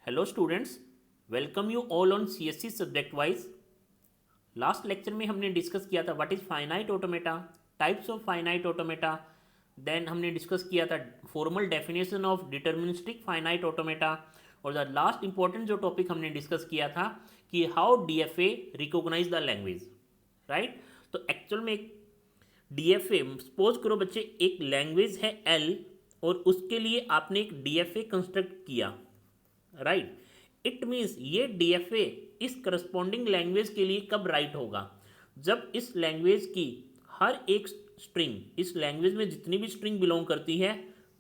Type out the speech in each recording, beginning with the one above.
Hello students, welcome you all on CSC subject wise. Last lecture में हमने discuss किया था what is finite automata, types of finite automata. Then हमने discuss किया था formal definition of deterministic finite automata. और the last important जो topic हमने डिस्कस किया था कि how DFA recognise the language, right. तो एक्चुअल में एक डीएफए, सपोज करो बच्चे एक लैंग्वेज है एल और उसके लिए आपने एक डीएफए कंस्ट्रक्ट किया, राइट। इट मीन्स ये डीएफए इस करस्पॉन्डिंग लैंग्वेज के लिए कब राइट होगा, जब इस लैंग्वेज की हर एक स्ट्रिंग, इस लैंग्वेज में जितनी भी स्ट्रिंग बिलोंग करती है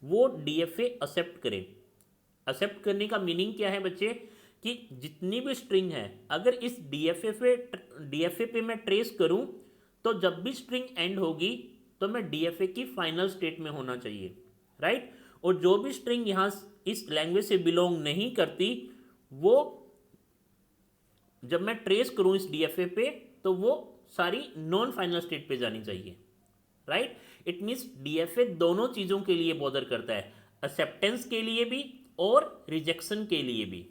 वो डीएफए एक्सेप्ट करे। एक्सेप्ट करने का मीनिंग क्या है बच्चे, कि जितनी भी स्ट्रिंग है अगर इस डीएफए पे मैं ट्रेस करूं तो जब भी स्ट्रिंग एंड होगी तो मैं डीएफए की फाइनल स्टेट में होना चाहिए, राइट। और जो भी स्ट्रिंग यहां इस लैंग्वेज से बिलोंग नहीं करती वो जब मैं ट्रेस करूं इस डीएफए पे तो वो सारी नॉन फाइनल स्टेट पे जानी चाहिए, राइट। इट मीन्स डीएफए दोनों चीज़ों के लिए बॉदर करता है, एक्सेप्टेंस के लिए भी और रिजेक्शन के लिए भी,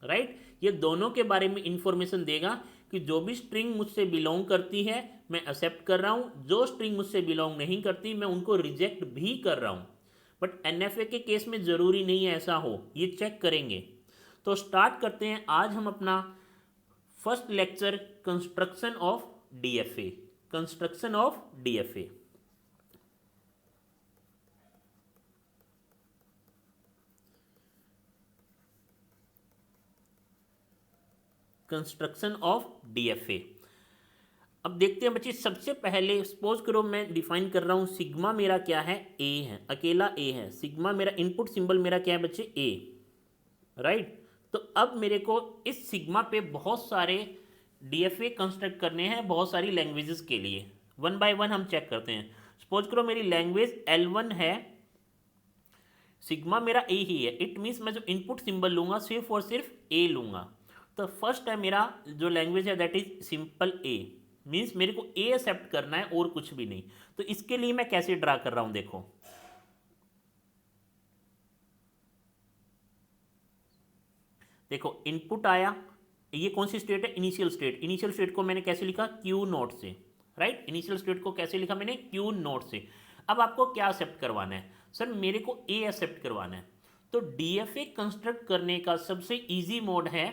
राइट। ये दोनों के बारे में इंफॉर्मेशन देगा कि जो भी स्ट्रिंग मुझसे बिलोंग करती है मैं एक्सेप्ट कर रहा हूँ, जो स्ट्रिंग मुझसे बिलोंग नहीं करती मैं उनको रिजेक्ट भी कर रहा हूँ। बट एनएफए के केस में ज़रूरी नहीं है ऐसा हो, ये चेक करेंगे। तो स्टार्ट करते हैं आज हम अपना first lecture, construction of DFA. Construction of DFA, construction of DFA. अब देखते हैं बच्चे, सबसे पहले सपोज करो मैं डिफाइन कर रहा हूं सिग्मा मेरा क्या है, ए है, अकेला ए है। सिग्मा मेरा इनपुट सिंबल मेरा क्या है बच्चे, ए, राइट। तो अब मेरे को इस सिग्मा पे बहुत सारे डीएफए कंस्ट्रक्ट करने हैं बहुत सारी लैंग्वेजेस के लिए। वन बाय वन हम चेक करते हैं। सपोज करो मेरी लैंग्वेज L1 है, सिग्मा मेरा ए ही है। इट मीन्स मैं जो इनपुट सिंबल लूंगा सिर्फ और सिर्फ ए लूंगा। तो फर्स्ट है मेरा जो लैंग्वेज है that is simple A, means मेरे को ए एक्सेप्ट करना है और कुछ भी नहीं। तो इसके लिए मैं कैसे ड्रा कर रहा हूं, देखो देखो इनपुट आया, ये कौन सी स्टेट है, इनिशियल स्टेट। इनिशियल स्टेट को मैंने कैसे लिखा, क्यू नोट से, राइट। इनिशियल स्टेट को कैसे लिखा मैंने, क्यू नोट से। अब आपको क्या एक्सेप्ट करवाना है, सर मेरे को ए एक्सेप्ट करवाना है। तो डीएफए कंस्ट्रक्ट करने का सबसे इजी मोड है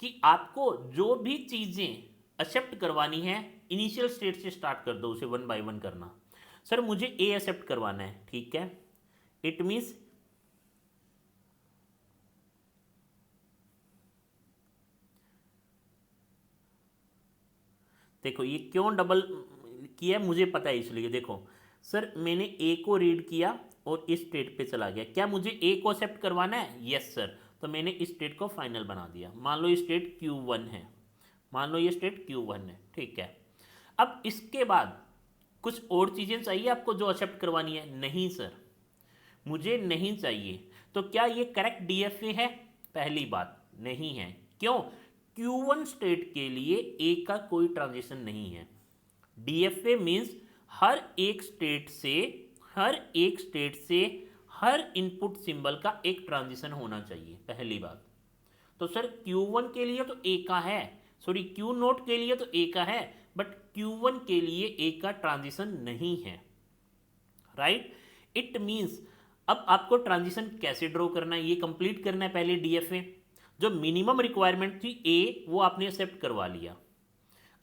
कि आपको जो भी चीज़ें एक्सेप्ट करवानी है इनिशियल स्टेट से स्टार्ट कर दो, उसे वन बाय वन करना। सर मुझे ए एक्सेप्ट करवाना है, ठीक है। इट मीन्स देखो ये क्यों डबल किया मुझे पता है, इसलिए देखो सर मैंने ए को रीड किया और इस स्टेट पे चला गया, क्या मुझे ए को एक्सेप्ट करवाना है, यस सर। तो मैंने इस स्टेट को फाइनल बना दिया। मान लो ये स्टेट Q1 है, मान लो ये स्टेट Q1 है, ठीक है। अब इसके बाद कुछ और चीज़ें चाहिए आपको जो एक्सेप्ट करवानी है, नहीं सर मुझे नहीं चाहिए। तो क्या ये करेक्ट डीएफए है, पहली बात नहीं है। क्यों, Q1 स्टेट के लिए ए का कोई ट्रांजिशन नहीं है। डीएफए मीन्स हर एक स्टेट से हर एक स्टेट से हर इनपुट सिंबल का एक ट्रांजिशन होना चाहिए, पहली बात। तो सर Q1 के लिए तो ए का है, सॉरी Q नोट के लिए तो ए का है, बट Q1 के लिए ए का ट्रांजिशन नहीं है, राइट। इट मीन्स अब आपको ट्रांजिशन कैसे ड्रॉ करना है, ये कंप्लीट करना है पहले डीएफए। जो मिनिमम रिक्वायरमेंट थी ए वो आपने एक्सेप्ट करवा लिया।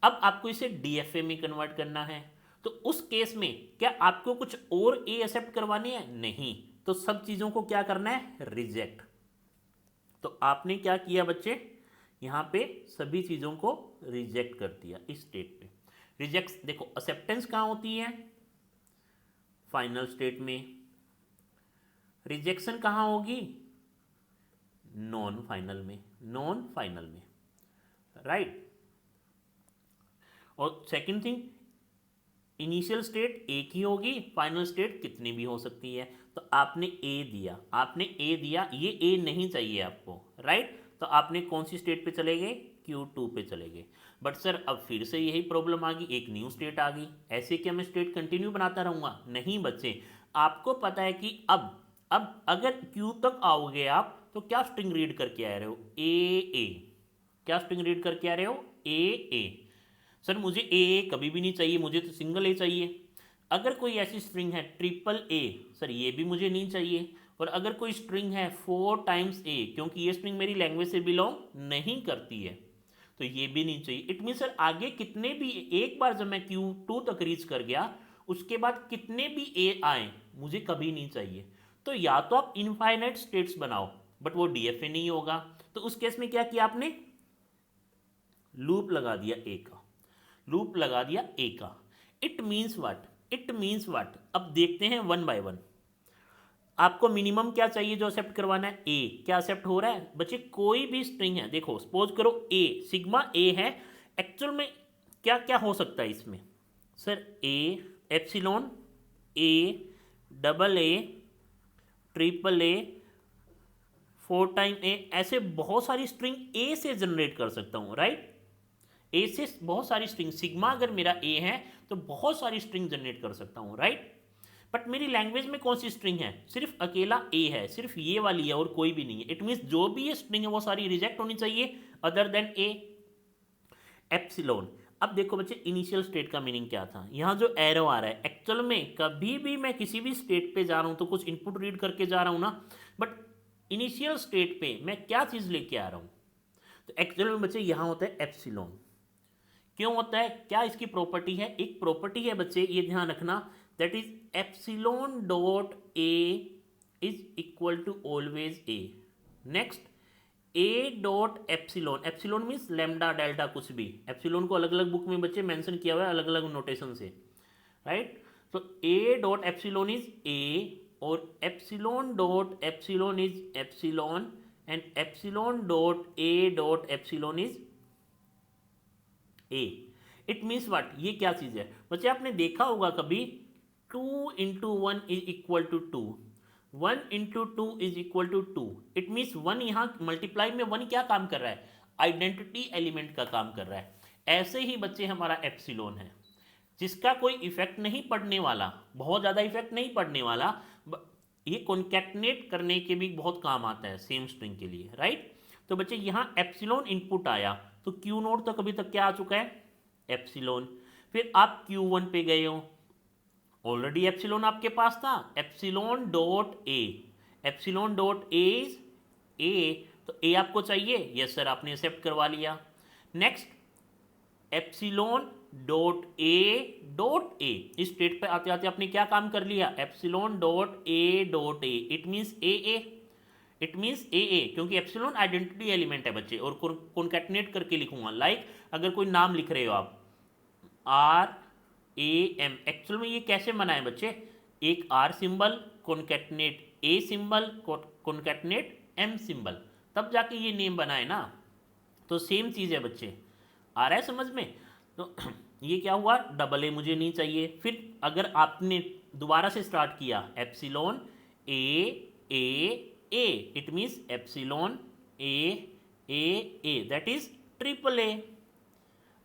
अब आपको इसे डीएफए में कन्वर्ट करना है। तो उस केस में क्या आपको कुछ और ए एक्सेप्ट करवानी है, नहीं। तो सब चीज़ों को क्या करना है, रिजेक्ट। तो आपने क्या किया बच्चे, यहाँ पे सभी चीज़ों को रिजेक्ट कर दिया इस स्टेट पे। रिजेक्ट देखो एक्सेप्टेंस कहाँ होती है, फाइनल स्टेट में। रिजेक्शन कहाँ होगी, नॉन फाइनल में, नॉन फाइनल में, राइट। और सेकंड थिंग, इनिशियल स्टेट एक ही होगी, फाइनल स्टेट कितनी भी हो सकती है। तो आपने ए दिया, आपने ए दिया, ये ए नहीं चाहिए आपको, राइट। तो आपने कौन सी स्टेट पे चले गए, Q2 पे चले गए। बट सर अब फिर से यही प्रॉब्लम आ गई, एक न्यू स्टेट आ गई, ऐसे क्या मैं स्टेट कंटिन्यू बनाता रहूँगा, नहीं बच्चे। आपको पता है कि अब अगर Q तक आओगे आप तो क्या स्ट्रिंग रीड करके आ रहे हो? ए। क्या स्ट्रिंग रीड करके आ रहे हो? ए। सर मुझे ए कभी भी नहीं चाहिए, मुझे तो सिंगल ए चाहिए। अगर कोई ऐसी स्ट्रिंग है ट्रिपल ए, सर ये भी मुझे नहीं चाहिए। और अगर कोई स्ट्रिंग है 4 टाइम्स ए, क्योंकि ये स्ट्रिंग मेरी लैंग्वेज से बिलोंग नहीं करती है, तो ये भी नहीं चाहिए। इट मीन सर आगे कितने भी, एक बार जब मैं Q2 तक रीच कर गया, उसके बाद कितने भी ए आए मुझे कभी नहीं चाहिए। तो या तो आप इनफाइनाइट स्टेट्स बनाओ, बट वो डीएफए नहीं होगा। तो उस केस में क्या किया आपने? लूप लगा दिया ए का, लूप लगा दिया ए का। It means what? It means what? अब देखते हैं वन बाय वन। आपको मिनिमम क्या चाहिए जो एक्सेप्ट करवाना है? ए। क्या एक्सेप्ट हो रहा है बच्चे? कोई भी स्ट्रिंग है, देखो सपोज करो ए, सिग्मा ए है। एक्चुअल में क्या क्या हो सकता है इसमें? Sir A, epsilon, A, double A, triple A, 4 time A, ऐसे बहुत सारी स्ट्रिंग ए से जनरेट कर सकता हूँ, राइट? ए से बहुत सारी स्ट्रिंग, सिग्मा अगर मेरा ए है तो बहुत सारी स्ट्रिंग जनरेट कर सकता हूँ, राइट? बट मेरी लैंग्वेज में कौन सी स्ट्रिंग है? सिर्फ अकेला ए है, सिर्फ ये वाली है और कोई भी नहीं है। इट मीन्स जो भी ये स्ट्रिंग है वो सारी रिजेक्ट होनी चाहिए अदर देन ए। एप्सिलॉन। अब देखो बच्चे इनिशियल स्टेट का मीनिंग क्या था? यहाँ जो एरो आ रहा है, एक्चुअल में कभी भी मैं किसी भी स्टेट पे जा रहा हूँ तो कुछ इनपुट रीड करके जा रहा हूँ ना, बट इनिशियल स्टेट पे मैं क्या चीज़ लेके आ रहा हूँ? तो एक्चुअल में बच्चे यहाँ होता है एप्सिलॉन। क्यों होता है? क्या इसकी प्रॉपर्टी है? एक प्रॉपर्टी है बच्चे, ये ध्यान रखना, that is epsilon dot A is equal to always A. Next, A dot epsilon, epsilon means lambda delta कुछ भी। एप्सिलॉन को अलग अलग बुक में बच्चे मेंशन किया हुआ है अलग अलग नोटेशन से, राइट? तो A dot epsilon is A और epsilon dot epsilon is epsilon and epsilon dot epsilon is A. It means what? ये क्या चीज़ है बच्चे? आपने देखा होगा कभी 2 into 1 is equal to 2, 1 into 2 is equal to 2। It means 1 यहाँ मल्टीप्लाई में 1 क्या काम कर रहा है? आइडेंटिटी एलिमेंट का काम कर रहा है। ऐसे ही बच्चे हमारा एप्सिलॉन है जिसका कोई इफेक्ट नहीं पड़ने वाला, बहुत ज़्यादा इफेक्ट नहीं पड़ने वाला, ये कॉन्कैटनेट करने के भी बहुत काम आता है सेम स्ट्रिंग के लिए, राइट? तो बच्चे यहाँ एप्सिलॉन इनपुट आया तो क्यू नोड तक अभी तक क्या आ चुका है? एप्सिलॉन। फिर आप Q1 पे गए हो, ऑलरेडी एप्सिलॉन आपके पास था, epsilon dot A, epsilon dot A is a, तो ए आपको चाहिए, यस सर आपने एक्सेप्ट करवा लिया। नेक्स्ट, एप्सिलॉन डॉट ए, इस स्टेट पे आते आते आपने क्या काम कर लिया? Epsilon dot A, it means A, it means A, क्योंकि एप्सिलॉन आइडेंटिटी एलिमेंट है बच्चे, और कॉन्कैटिनेट करके लिखूंगा। लाइक अगर कोई नाम लिख रहे हो आप RAM, एक्चुअल में ये कैसे बना है बच्चे? एक R symbol, concatenate A symbol, concatenate M symbol, तब जाके ये नेम बना है ना। तो सेम चीज़ है बच्चे, आ रहा है समझ में? तो ये क्या हुआ? डबल ए मुझे नहीं चाहिए। फिर अगर आपने दोबारा से स्टार्ट किया epsilon A, it means epsilon A, that is triple A.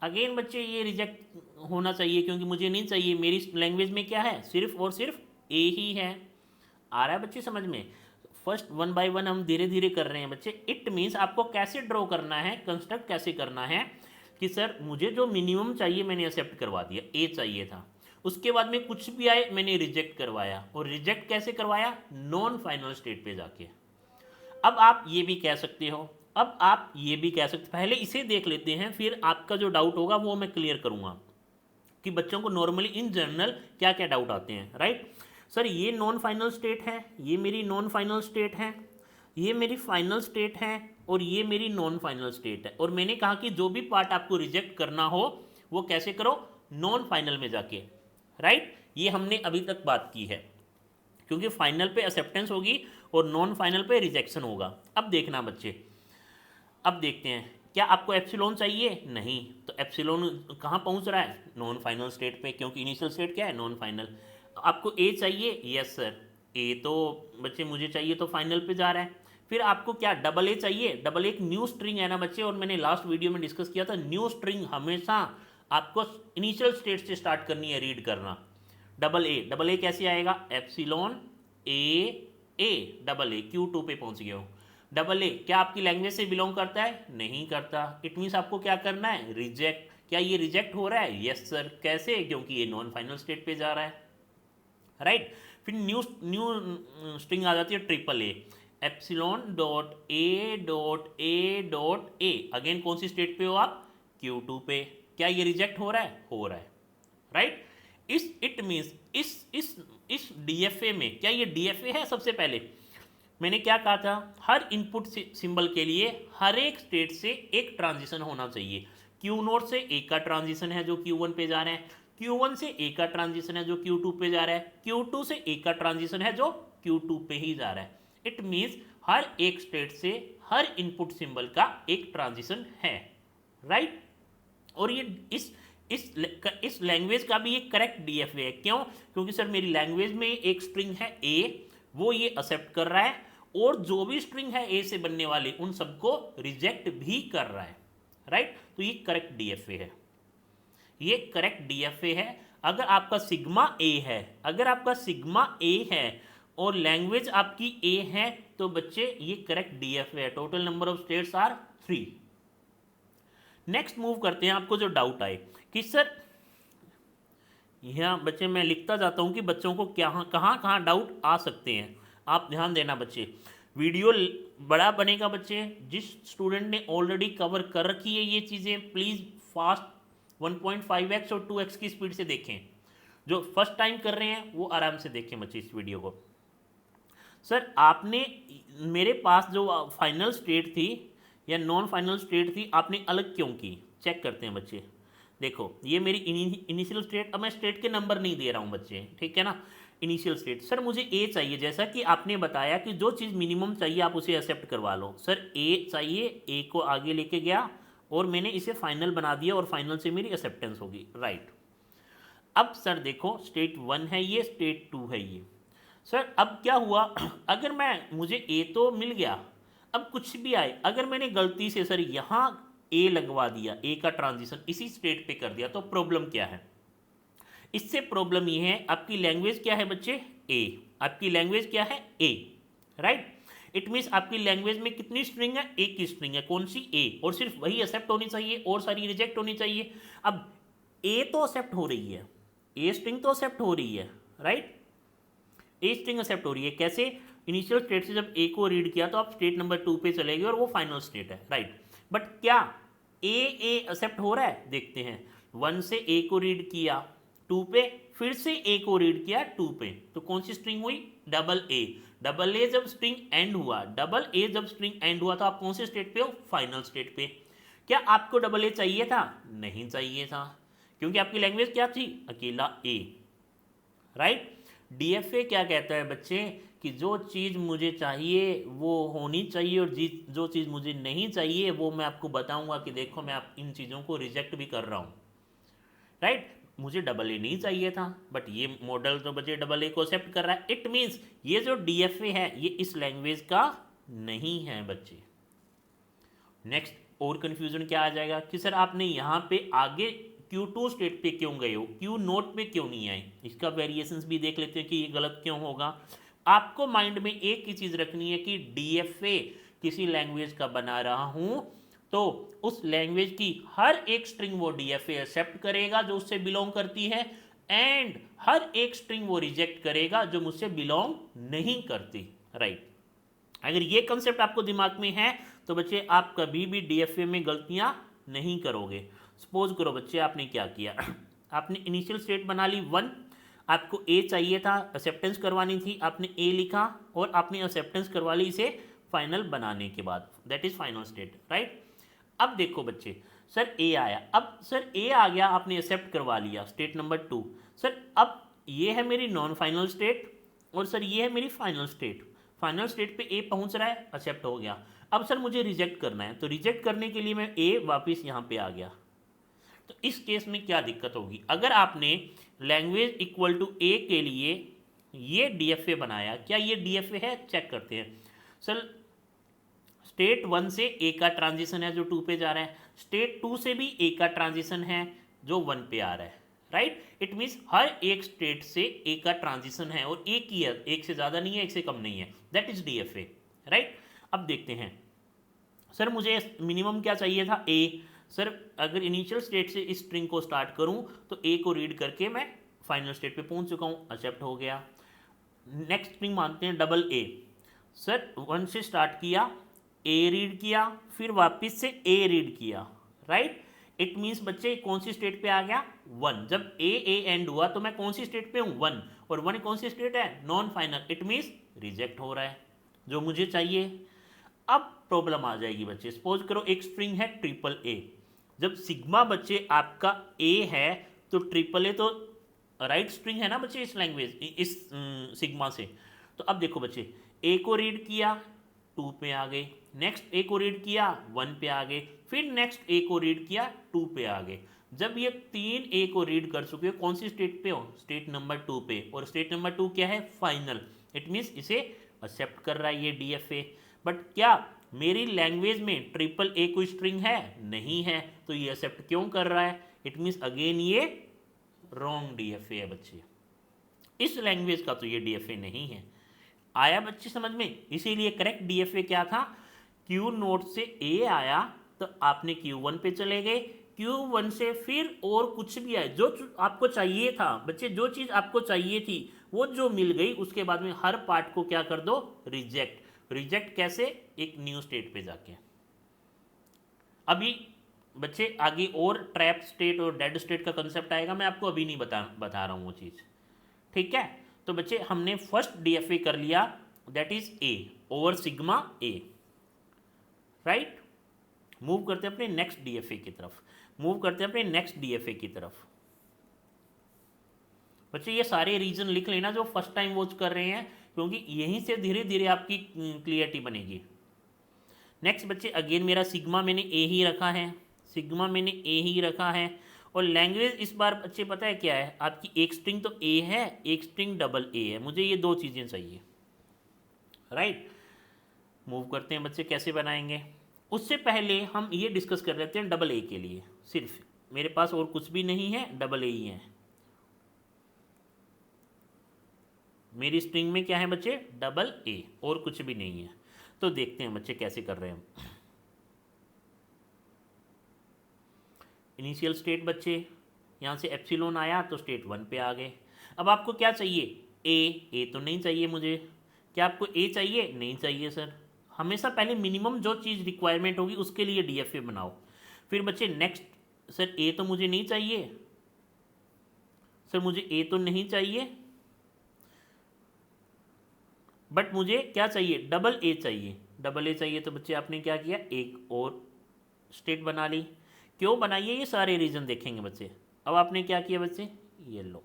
Again बच्चे ये रिजेक्ट होना चाहिए क्योंकि मुझे नहीं चाहिए, मेरी लैंग्वेज में क्या है? सिर्फ और सिर्फ ए ही है। आ रहा है बच्चे समझ में? फर्स्ट वन बाय वन हम धीरे धीरे कर रहे हैं बच्चे। इट मीन्स आपको कैसे ड्रॉ करना है, कंस्ट्रक्ट कैसे करना है कि सर मुझे जो मिनिमम चाहिए मैंने एक्सेप्ट करवा दिया, ए चाहिए था, उसके बाद में कुछ भी आए मैंने रिजेक्ट करवाया। और रिजेक्ट कैसे करवाया? नॉन फाइनल स्टेट पे जाके। अब आप ये भी कह सकते हो, अब आप ये भी कह सकते, पहले इसे देख लेते हैं, फिर आपका जो डाउट होगा वो मैं क्लियर करूंगा कि बच्चों को नॉर्मली इन जनरल क्या क्या डाउट आते हैं, राइट? सर ये नॉन फाइनल स्टेट है, ये मेरी नॉन फाइनल स्टेट है, ये मेरी फाइनल स्टेट है, और ये मेरी नॉन फाइनल स्टेट है। और मैंने कहा कि जो भी पार्ट आपको रिजेक्ट करना हो वो कैसे करो? नॉन फाइनल में जाके, राइट? ये हमने अभी तक बात की है, क्योंकि फाइनल पे एक्सेप्टेंस होगी और नॉन फाइनल पे रिजेक्शन होगा। अब देखना बच्चे, अब देखते हैं, क्या आपको एप्सिलॉन चाहिए? नहीं, तो एप्सिलॉन कहाँ पहुँच रहा है? नॉन फाइनल स्टेट पे, क्योंकि इनिशियल स्टेट क्या है? Non final. आपको ए चाहिए? यस सर, ए तो बच्चे मुझे चाहिए तो फाइनल पे जा रहा है। फिर आपको क्या डबल ए चाहिए? डबल एक न्यू स्ट्रिंग है ना बच्चे, और मैंने लास्ट वीडियो में डिस्कस किया था, न्यू स्ट्रिंग हमेशा आपको इनिशियल स्टेट से स्टार्ट करनी है रीड करना। डबल ए कैसे आएगा? Epsilon A, double A, Q2 पे पहुंच गए हो। डबल ए क्या आपकी लैंग्वेज से बिलोंग करता है? नहीं करता। इट मीन्स आपको क्या करना है? रिजेक्ट। क्या ये रिजेक्ट हो रहा है? Yes sir. कैसे? क्योंकि ये नॉन फाइनल स्टेट पे जा रहा है, राइट। फिर न्यू न्यू स्ट्रिंग आ जाती है triple A, epsilon dot A dot A dot A. Again कौन सी स्टेट पे हो आप? Q2 पे। क्या ये रिजेक्ट हो रहा है? हो रहा है, राइट। इस इट मीन्स इस डीएफए में, क्या ये डीएफए है? सबसे पहले मैंने क्या कहा था, हर इनपुट सिंबल के लिए हर एक स्टेट से एक ट्रांजिशन होना चाहिए। Q0 से ए का ट्रांजिशन है जो Q1 पे जा रहा है, Q1 से ए का ट्रांजिशन है जो Q2 पे जा रहा है, Q2 से ए का ट्रांजिशन है जो Q2 पे ही जा रहा है। इट मीन्स हर एक स्टेट से हर इनपुट सिंबल का एक ट्रांजिशन है, राइट। और ये इस लैंग्वेज का भी एक करेक्ट डीएफए है। क्यों? क्योंकि सर मेरी लैंग्वेज में एक स्ट्रिंग है ए, वो ये एक्सेप्ट कर रहा है, और जो भी स्ट्रिंग है ए से बनने वाली उन सबको रिजेक्ट भी कर रहा है, राइट। तो ये करेक्ट डीएफए है, ये करेक्ट डीएफए है। अगर आपका सिग्मा ए है, अगर आपका सिग्मा ए है और लैंग्वेज आपकी ए है, तो बच्चे ये करेक्ट डीएफए है। Total number of states are 3। Next move करते हैं। आपको जो डाउट आए कि सर, यहाँ बच्चे मैं लिखता जाता हूँ कि बच्चों को क्या कहाँ कहाँ डाउट आ सकते हैं। आप ध्यान देना बच्चे, वीडियो बड़ा बनेगा बच्चे। जिस स्टूडेंट ने ऑलरेडी कवर कर रखी है ये चीज़ें, प्लीज़ फास्ट 1.5x और 2x की स्पीड से देखें। जो फर्स्ट टाइम कर रहे हैं वो आराम से देखें बच्चे इस वीडियो को। सर आपने मेरे पास जो फाइनल स्टेट थी या नॉन फाइनल स्टेट थी, आपने अलग क्यों की? चेक करते हैं बच्चे। देखो ये मेरी इनिशियल स्टेट, अब मैं स्टेट के नंबर नहीं दे रहा हूँ बच्चे, ठीक है ना। इनिशियल स्टेट, सर मुझे ए चाहिए, जैसा कि आपने बताया कि जो चीज़ मिनिमम चाहिए आप उसे एक्सेप्ट करवा लो। सर ए चाहिए, ए को आगे लेके गया और मैंने इसे फाइनल बना दिया और फाइनल से मेरी एक्सेप्टेंस होगी, राइट। अब सर देखो स्टेट 1 है ये, स्टेट 2 है ये। सर अब क्या हुआ, अगर मुझे ए तो मिल गया, अब कुछ भी आए, अगर मैंने गलती से सर यहाँ ए लगवा दिया, ए का ट्रांजिशन इसी स्टेट पे कर दिया, तो प्रॉब्लम क्या है? इससे प्रॉब्लम ये है, आपकी लैंग्वेज क्या है बच्चे? ए। आपकी लैंग्वेज क्या है? ए, राइट। इट मीन्स आपकी लैंग्वेज में कितनी स्ट्रिंग है? एक की स्ट्रिंग है, कौन सी? ए। और सिर्फ वही एक्सेप्ट होनी चाहिए और सारी रिजेक्ट होनी चाहिए। अब ए तो एक्सेप्ट हो रही है, ए स्ट्रिंग तो एक्सेप्ट हो रही है, राइट। ए स्ट्रिंग एक्सेप्ट हो रही है, कैसे? इनिशियल स्टेट से जब ए को रीड किया तो आप स्टेट नंबर 2 पे चले गए और वो फाइनल स्टेट है, राइट। बट क्या ए एक्सेप्ट हो रहा है? देखते हैं। 1 से ए को रीड किया 2 पे, फिर से ए को रीड किया 2 पे, तो कौन सी स्ट्रिंग हुई? Double A. डबल ए जब स्ट्रिंग एंड हुआ, डबल ए जब स्ट्रिंग एंड हुआ तो आप कौन से स्टेट पे हो? फाइनल स्टेट पे। क्या आपको डबल ए चाहिए था? नहीं चाहिए था, क्योंकि आपकी लैंग्वेज क्या थी? अकेला ए, राइट। डीएफए क्या कहता है बच्चे कि जो चीज़ मुझे चाहिए वो होनी चाहिए, और जो चीज़ मुझे नहीं चाहिए वो मैं आपको बताऊंगा कि देखो मैं आप इन चीज़ों को रिजेक्ट भी कर रहा हूँ, राइट। मुझे डबल ए नहीं चाहिए था, बट ये मॉडल तो बच्चे डबल ए को एक्सेप्ट कर रहा है। इट मीन्स ये जो डीएफए है ये इस लैंग्वेज का नहीं है बच्चे। नेक्स्ट और कन्फ्यूजन क्या आ जाएगा कि सर आपने यहाँ पे आगे Q2 स्टेट पे क्यों गए हो, Q0 पे क्यों नहीं आए? इसका वेरिएशंस भी देख लेते हैं कि ये गलत क्यों होगा। आपको माइंड में एक ही चीज़ रखनी है कि डीएफए किसी लैंग्वेज का बना रहा हूँ तो उस लैंग्वेज की हर एक स्ट्रिंग वो डीएफए एक्सेप्ट करेगा जो उससे बिलोंग करती है, एंड हर एक स्ट्रिंग वो रिजेक्ट करेगा जो मुझसे बिलोंग नहीं करती, राइट। अगर ये कंसेप्ट आपको दिमाग में है तो बच्चे आप कभी भी डीएफए में गलतियां नहीं करोगे। सपोज करो बच्चे आपने क्या किया, आपने इनिशियल स्टेट बना ली 1, आपको ए चाहिए था, एक्सेप्टेंस करवानी थी, आपने ए लिखा और आपने एक्सेप्टेंस करवा ली इसे फाइनल बनाने के बाद, that is final state, right. अब देखो बच्चे, सर ए आया, अब सर ए आ गया, आपने एक्सेप्ट करवा लिया स्टेट नंबर 2। सर अब ये है मेरी नॉन फाइनल स्टेट और सर ये है मेरी फाइनल स्टेट। फाइनल स्टेट पे ए पहुंच रहा है, एक्सेप्ट हो गया। अब सर मुझे रिजेक्ट करना है, तो रिजेक्ट करने के लिए मैं ए वापस यहाँ पे आ गया। तो इस केस में क्या दिक्कत होगी? अगर आपने लैंग्वेज इक्वल टू ए के लिए ये डीएफए बनाया, क्या ये डीएफए है? चेक करते हैं। सर स्टेट 1 से ए का ट्रांजिशन है जो 2 पे जा रहा है, स्टेट 2 से भी ए का ट्रांजिशन है जो 1 पे आ रहा है, राइट। इट मीन्स हर एक स्टेट से ए का ट्रांजिशन है और एक ही है, एक से ज़्यादा नहीं है, एक से कम नहीं है, दैट इज डीएफए, राइट। अब देखते हैं सर मुझे मिनिमम क्या चाहिए था ए। सर अगर इनिशियल स्टेट से इस स्ट्रिंग को स्टार्ट करूं तो ए को रीड करके मैं फाइनल स्टेट पे पहुंच चुका हूं, एक्सेप्ट हो गया। नेक्स्ट स्ट्रिंग मानते हैं डबल ए। सर 1 से स्टार्ट किया, ए रीड किया, फिर वापस से ए रीड किया, राइट। इट मीन्स बच्चे कौन सी स्टेट पे आ गया 1। जब ए एंड हुआ तो मैं कौन सी स्टेट पे हूँ 1, और 1 कौन सी स्टेट है non final, it means reject हो रहा है जो मुझे चाहिए। अब प्रॉब्लम आ जाएगी बच्चे, सपोज करो एक स्ट्रिंग है ट्रिपल ए। जब सिग्मा बच्चे आपका ए है तो ट्रिपल ए तो राइट स्ट्रिंग है ना बच्चे इस लैंग्वेज इस सिग्मा से। तो अब देखो बच्चे ए को रीड किया 2 पे आ गए, नेक्स्ट ए को रीड किया 1 पे आ गए, फिर नेक्स्ट ए को रीड किया 2 पे आ गए। जब ये 3 ए को रीड कर चुके हो कौन सी स्टेट पे हो स्टेट नंबर 2 पे, और स्टेट नंबर 2 क्या है फाइनल। इट मीन्स इसे एक्सेप्ट कर रहा है ये DFA। बट क्या मेरी लैंग्वेज में ट्रिपल ए कोई स्ट्रिंग है नहीं है, तो ये एक्सेप्ट क्यों कर रहा है, इट मीन्स अगेन ये रॉन्ग DFA है बच्चे। इस लैंग्वेज का तो ये DFA नहीं है। आया बच्चे समझ में, इसीलिए करेक्ट DFA क्या था, Q0 से A आया तो आपने Q1 पे चले गए, Q1 से फिर और कुछ भी आए जो आपको चाहिए था बच्चे, जो चीज़ आपको चाहिए थी वो जो मिल गई, उसके बाद में हर पार्ट को क्या कर दो रिजेक्ट। रिजेक्ट कैसे, एक न्यू स्टेट पे जाके। अभी बच्चे आगे और ट्रैप स्टेट और डेड स्टेट का कंसेप्ट आएगा, मैं आपको अभी नहीं बता रहा हूँ वो चीज़, ठीक है। तो बच्चे हमने फर्स्ट DFA कर लिया, that is a over sigma A, right. Move करते हैं अपने नेक्स्ट DFA की तरफ, मूव करते हैं अपने नेक्स्ट DFA की तरफ। बच्चे ये सारे रीजन लिख लेना जो फर्स्ट टाइम वॉच कर रहे हैं, क्योंकि यहीं से धीरे धीरे आपकी क्लियरिटी बनेगी। नेक्स्ट बच्चे अगेन मेरा सिग्मा मैंने ए ही रखा है, सिग्मा मैंने ए ही रखा है, और लैंग्वेज इस बार बच्चे पता है क्या है आपकी, एक स्ट्रिंग तो ए है एक स्ट्रिंग डबल ए है, मुझे ये 2 चीज़ें चाहिए, राइट। मूव करते हैं बच्चे कैसे बनाएंगे। उससे पहले हम ये डिस्कस कर लेते हैं डबल ए के लिए, सिर्फ मेरे पास और कुछ भी नहीं है डबल ए ही है। मेरी स्ट्रिंग में क्या है बच्चे डबल ए और कुछ भी नहीं है। तो देखते हैं बच्चे कैसे कर रहे हैं हम। इनिशियल स्टेट बच्चे यहाँ से एप्सिलॉन आया तो स्टेट 1 पे आ गए। अब आपको क्या चाहिए ए तो नहीं चाहिए मुझे। क्या आपको ए चाहिए नहीं चाहिए सर। हमेशा पहले मिनिमम जो चीज़ रिक्वायरमेंट होगी उसके लिए DFA बनाओ। फिर बच्चे नेक्स्ट सर ए तो मुझे नहीं चाहिए, सर मुझे ए तो नहीं चाहिए, बट मुझे क्या चाहिए डबल ए चाहिए। डबल ए चाहिए तो बच्चे आपने क्या किया एक और स्टेट बना ली। क्यों बनाइए ये सारे रीजन देखेंगे बच्चे। अब आपने क्या किया बच्चे ये लो,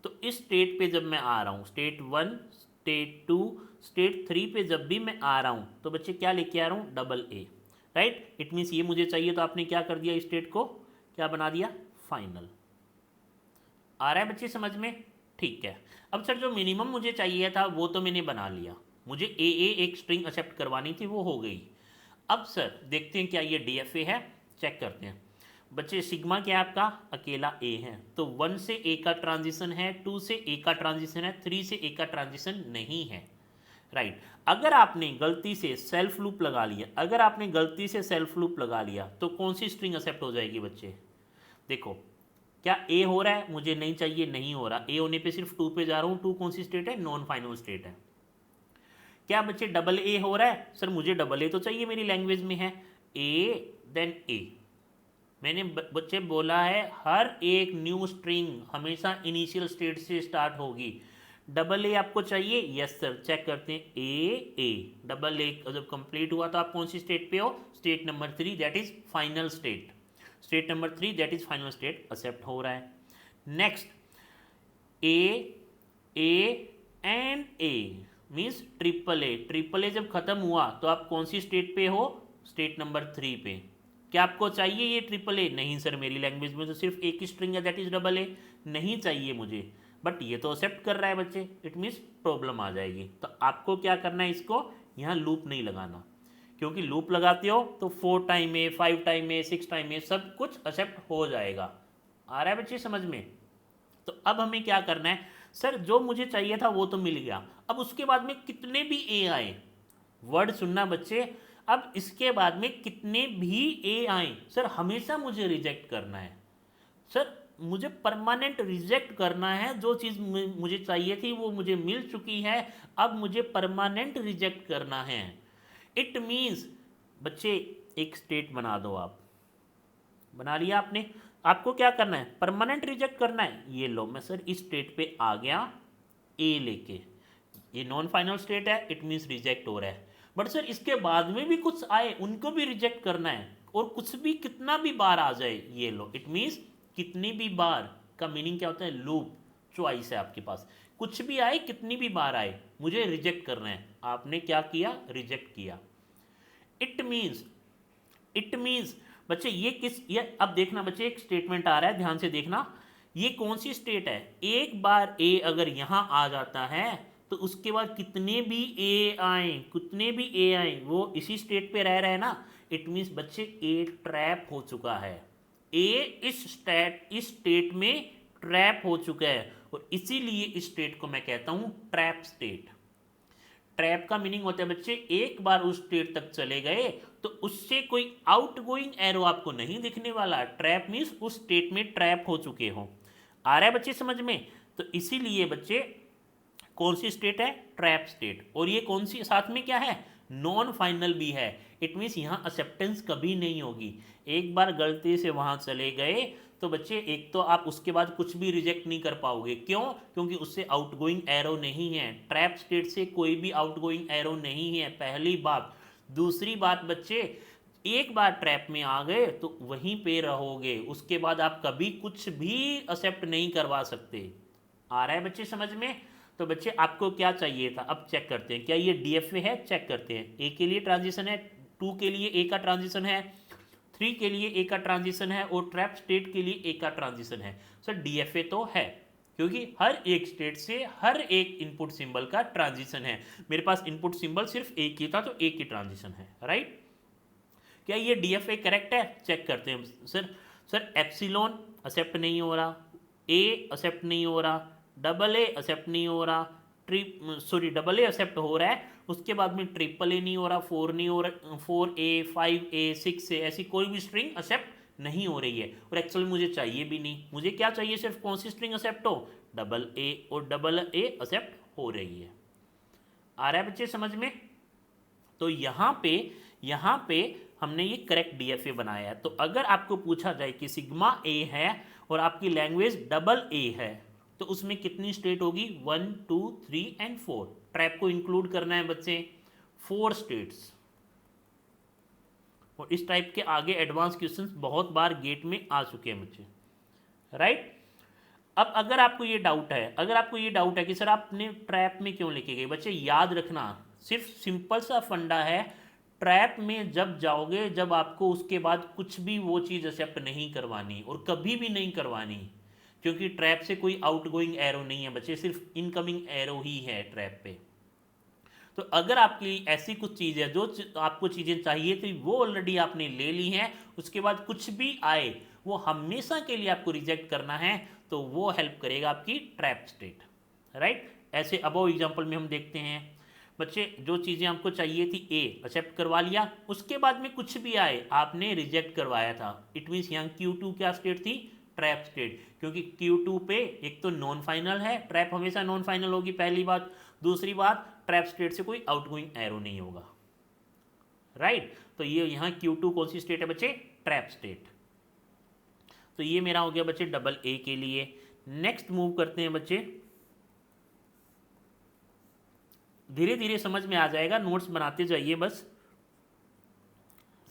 तो इस स्टेट पे जब मैं आ रहा हूँ स्टेट 1 स्टेट 2 स्टेट 3 पे जब भी मैं आ रहा हूँ तो बच्चे क्या लेके आ रहा हूँ double A, right. It means ये मुझे चाहिए तो आपने क्या कर दिया इस स्टेट को क्या बना दिया फाइनल। आ रहा है बच्चे समझ में, ठीक है। अब सर जो मिनिमम मुझे चाहिए था वो तो मैंने बना लिया, मुझे ए एक स्ट्रिंग एक्सेप्ट करवानी थी वो हो गई। अब सर देखते हैं क्या ये DFA है, चेक करते हैं। बच्चे सिग्मा क्या है आपका अकेला ए है, तो 1 से ए का ट्रांजिशन है, 2 से ए का ट्रांजिशन है, 3 से ए का ट्रांजिशन नहीं है, राइट। अगर आपने गलती से सेल्फ लूप लगा लिया, अगर आपने गलती से सेल्फ लूप लगा लिया तो कौन सी स्ट्रिंग एक्सेप्ट हो जाएगी बच्चे। देखो क्या ए हो रहा है मुझे नहीं चाहिए, नहीं हो रहा, ए होने पे सिर्फ 2 पे जा रहा हूँ, 2 कौन सी स्टेट है नॉन फाइनल स्टेट है। क्या बच्चे डबल ए हो रहा है, सर मुझे डबल ए तो चाहिए मेरी लैंग्वेज में है ए देन ए। मैंने बच्चे बोला है हर एक न्यू स्ट्रिंग हमेशा इनिशियल स्टेट से स्टार्ट होगी। डबल ए आपको चाहिए, यस सर। चेक करते हैं ए डबल ए जब कंप्लीट हुआ तो आप कौन सी स्टेट पे हो state number 3 that is final state, state number 3 that is final state accept हो रहा है। Next A and A means triple A जब खत्म हुआ तो आप कौन सी स्टेट पे हो स्टेट नंबर 3 पे। क्या आपको चाहिए ये ट्रिपल ए, नहीं सर मेरी लैंग्वेज में तो सिर्फ एक ही स्ट्रिंग है दैट इज डबल ए, नहीं चाहिए मुझे, बट ये तो एक्सेप्ट कर रहा है बच्चे, इट मीन्स प्रॉब्लम आ जाएगी। तो आपको क्या करना है इसको यहाँ लूप नहीं लगाना, क्योंकि लूप लगाते हो तो 4 टाइम में 5 टाइम में 6 टाइम में सब कुछ एक्सेप्ट हो जाएगा। आ रहा है बच्चे समझ में। तो अब हमें क्या करना है, सर जो मुझे चाहिए था वो तो मिल गया, अब उसके बाद में कितने भी ए आए, वर्ड सुनना बच्चे, अब इसके बाद में कितने भी ए आए सर हमेशा मुझे रिजेक्ट करना है। सर मुझे परमानेंट रिजेक्ट करना है, जो चीज़ मुझे चाहिए थी वो मुझे मिल चुकी है, अब मुझे परमानेंट रिजेक्ट करना है। इट मीन्स बच्चे एक स्टेट बना दो, आप बना लिया आपने, आपको क्या करना है, परमानेंट रिजेक्ट करना है। ये लो मैं सर इस स्टेट पे आ गया ए लेके, ये नॉन फाइनल स्टेट है, इट मीन्स रिजेक्ट हो रहा है। बट सर इसके बाद में भी कुछ आए उनको भी रिजेक्ट करना है, और कुछ भी कितना भी बार आ जाए, ये लो इट मीन्स कितनी भी बार का मीनिंग क्या होता है, लूप चॉइस है आपके पास, कुछ भी आए कितनी भी बार आए मुझे रिजेक्ट करना है। आपने क्या किया, रिजेक्ट किया। इट मीन्स, इट मीन्स बच्चे ये अब देखना बच्चे, एक स्टेटमेंट आ रहा है ध्यान से देखना, ये कौन सी स्टेट है, एक बार ए अगर यहां आ जाता है तो उसके बाद कितने भी ए आए, कितने भी ए आए वो इसी स्टेट पे रह रहे हैं ना। इट मीन्स बच्चे ए ट्रैप हो चुका है, ए इस स्टेट में ट्रैप हो चुका है, और इसीलिए इस स्टेट को मैं कहता हूं ट्रैप स्टेट। ट्रैप का मीनिंग होता है बच्चे, एक बार उस स्टेट तक चले गए तो उससे कोई आउटगोइंग एरो आपको नहीं दिखने वाला। ट्रैप मीन्स उस स्टेट में ट्रैप हो चुके हो। आ रहा है बच्चे समझ में? तो इसीलिए बच्चे कौन सी स्टेट है, ट्रैप स्टेट, और ये कौन सी साथ में क्या है, नॉन फाइनल भी है। इट मीन्स यहाँ एक्सेप्टेंस कभी नहीं होगी। एक बार गलती से वहाँ चले गए तो बच्चे एक तो आप उसके बाद कुछ भी रिजेक्ट नहीं कर पाओगे, क्यों, क्योंकि उससे आउटगोइंग एरो नहीं है, ट्रैप स्टेट से कोई भी आउटगोइंग एरो नहीं है, पहली बात। दूसरी बात बच्चे, एक बार ट्रैप में आ गए तो वहीं पे रहोगे, उसके बाद आप कभी कुछ भी एक्सेप्ट नहीं करवा सकते। आ रहा है बच्चे समझ में? तो बच्चे आपको क्या चाहिए था, अब चेक करते हैं क्या ये डीएफए है, चेक करते हैं। ए के लिए ट्रांजिशन है, 2 के लिए ए का ट्रांजिशन है, 3 के लिए ए का ट्रांजिशन है, और ट्रैप स्टेट के लिए ए का ट्रांजिशन है। सर डीएफए तो है, क्योंकि हर एक स्टेट से हर एक इनपुट सिंबल का ट्रांजिशन है। मेरे पास इनपुट सिंबल सिर्फ एक ही था तो एक ही ट्रांजिशन है, राइट। क्या ये डीएफए करेक्ट है, चेक करते हैं। सर एप्सिलॉन एक्सेप्ट नहीं हो रहा, ए एक्सेप्ट नहीं हो रहा, डबल ए एक्सेप्ट नहीं हो रहा, डबल ए एक्सेप्ट हो रहा है, उसके बाद में ट्रिपल ए नहीं हो रहा, 4 नहीं हो रहा, 4A 5A 6A ऐसी कोई भी स्ट्रिंग एक्सेप्ट नहीं हो रही है, और एक्चुअली मुझे चाहिए भी नहीं। मुझे क्या चाहिए, सिर्फ कौन सी स्ट्रिंग एक्सेप्ट हो, डबल ए, और डबल ए एक्सेप्ट हो रही है। आ रहा है बच्चे समझ में? तो यहाँ पे हमने ये करेक्ट डीएफए बनाया है। तो अगर आपको पूछा जाए कि सिग्मा ए है और आपकी लैंग्वेज डबल ए है तो उसमें कितनी स्टेट होगी, 1 2 3 एंड 4। ट्रैप को इंक्लूड करना है बच्चे, 4 स्टेट्स। और इस टाइप के आगे एडवांस क्वेश्चंस बहुत बार गेट में आ चुके हैं बच्चे, राइट। अब अगर आपको ये डाउट है, कि सर आपने ट्रैप में क्यों लेके गए, बच्चे याद रखना सिर्फ सिंपल सा फंडा है, ट्रैप में जब जाओगे, जब आपको उसके बाद कुछ भी वो चीज़ एक्सेप्ट नहीं करवानी और कभी भी नहीं करवानी, क्योंकि ट्रैप से कोई आउटगोइंग एरो नहीं है बच्चे, सिर्फ इनकमिंग एरो ही है ट्रैप पे। तो अगर आपकी ऐसी कुछ चीज़ है जो आपको चीज़ें चाहिए थी वो ऑलरेडी आपने ले ली हैं, उसके बाद कुछ भी आए वो हमेशा के लिए आपको रिजेक्ट करना है, तो वो हेल्प करेगा आपकी ट्रैप स्टेट, राइट। ऐसे अबव एग्जांपल में हम देखते हैं बच्चे, जो चीज़ें आपको चाहिए थी ए एक्सेप्ट करवा लिया, उसके बाद में कुछ भी आए आपने रिजेक्ट करवाया था। इट मीन्स यहाँ Q2 क्या स्टेट थी, ट्रैप स्टेट, क्योंकि Q2 पे एक तो नॉन फाइनल है, ट्रैप हमेशा नॉन फाइनल होगी, पहली बात। दूसरी बात, ट्रैप स्टेट से कोई आउटगोइंग एरो नहीं होगा, राइट। तो ये यहाँ Q2 कौन सी स्टेट है बच्चे, ट्रैप स्टेट। तो ये मेरा हो गया बच्चे डबल ए के लिए। नेक्स्ट मूव करते हैं बच्चे, धीरे धीरे समझ में आ जाएगा, नोट्स बनाते जाइए बस।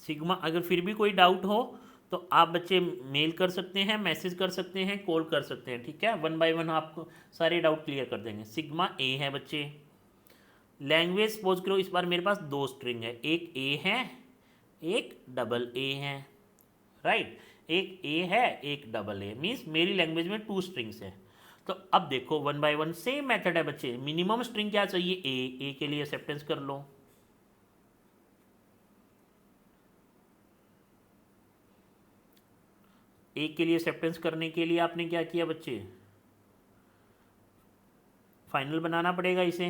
सिग्मा, अगर फिर भी कोई डाउट हो तो आप बच्चे मेल कर सकते हैं, मैसेज कर सकते हैं, कॉल कर सकते हैं, ठीक है। 1 बाय 1 आपको सारे डाउट क्लियर कर देंगे। सिग्मा ए है बच्चे, लैंग्वेज सपोज करो इस बार मेरे पास 2 स्ट्रिंग है, एक ए है एक डबल ए है, राइट। एक ए है एक डबल ए, मीन्स मेरी लैंग्वेज में 2 स्ट्रिंग्स है। तो अब देखो 1 बाय 1 सेम मेथड है बच्चे। मिनिमम स्ट्रिंग क्या चाहिए, ए के लिए एक्सेप्टेंस कर लो, ए के लिए एक्सेप्टेंस करने के लिए आपने क्या किया बच्चे, फाइनल बनाना पड़ेगा इसे।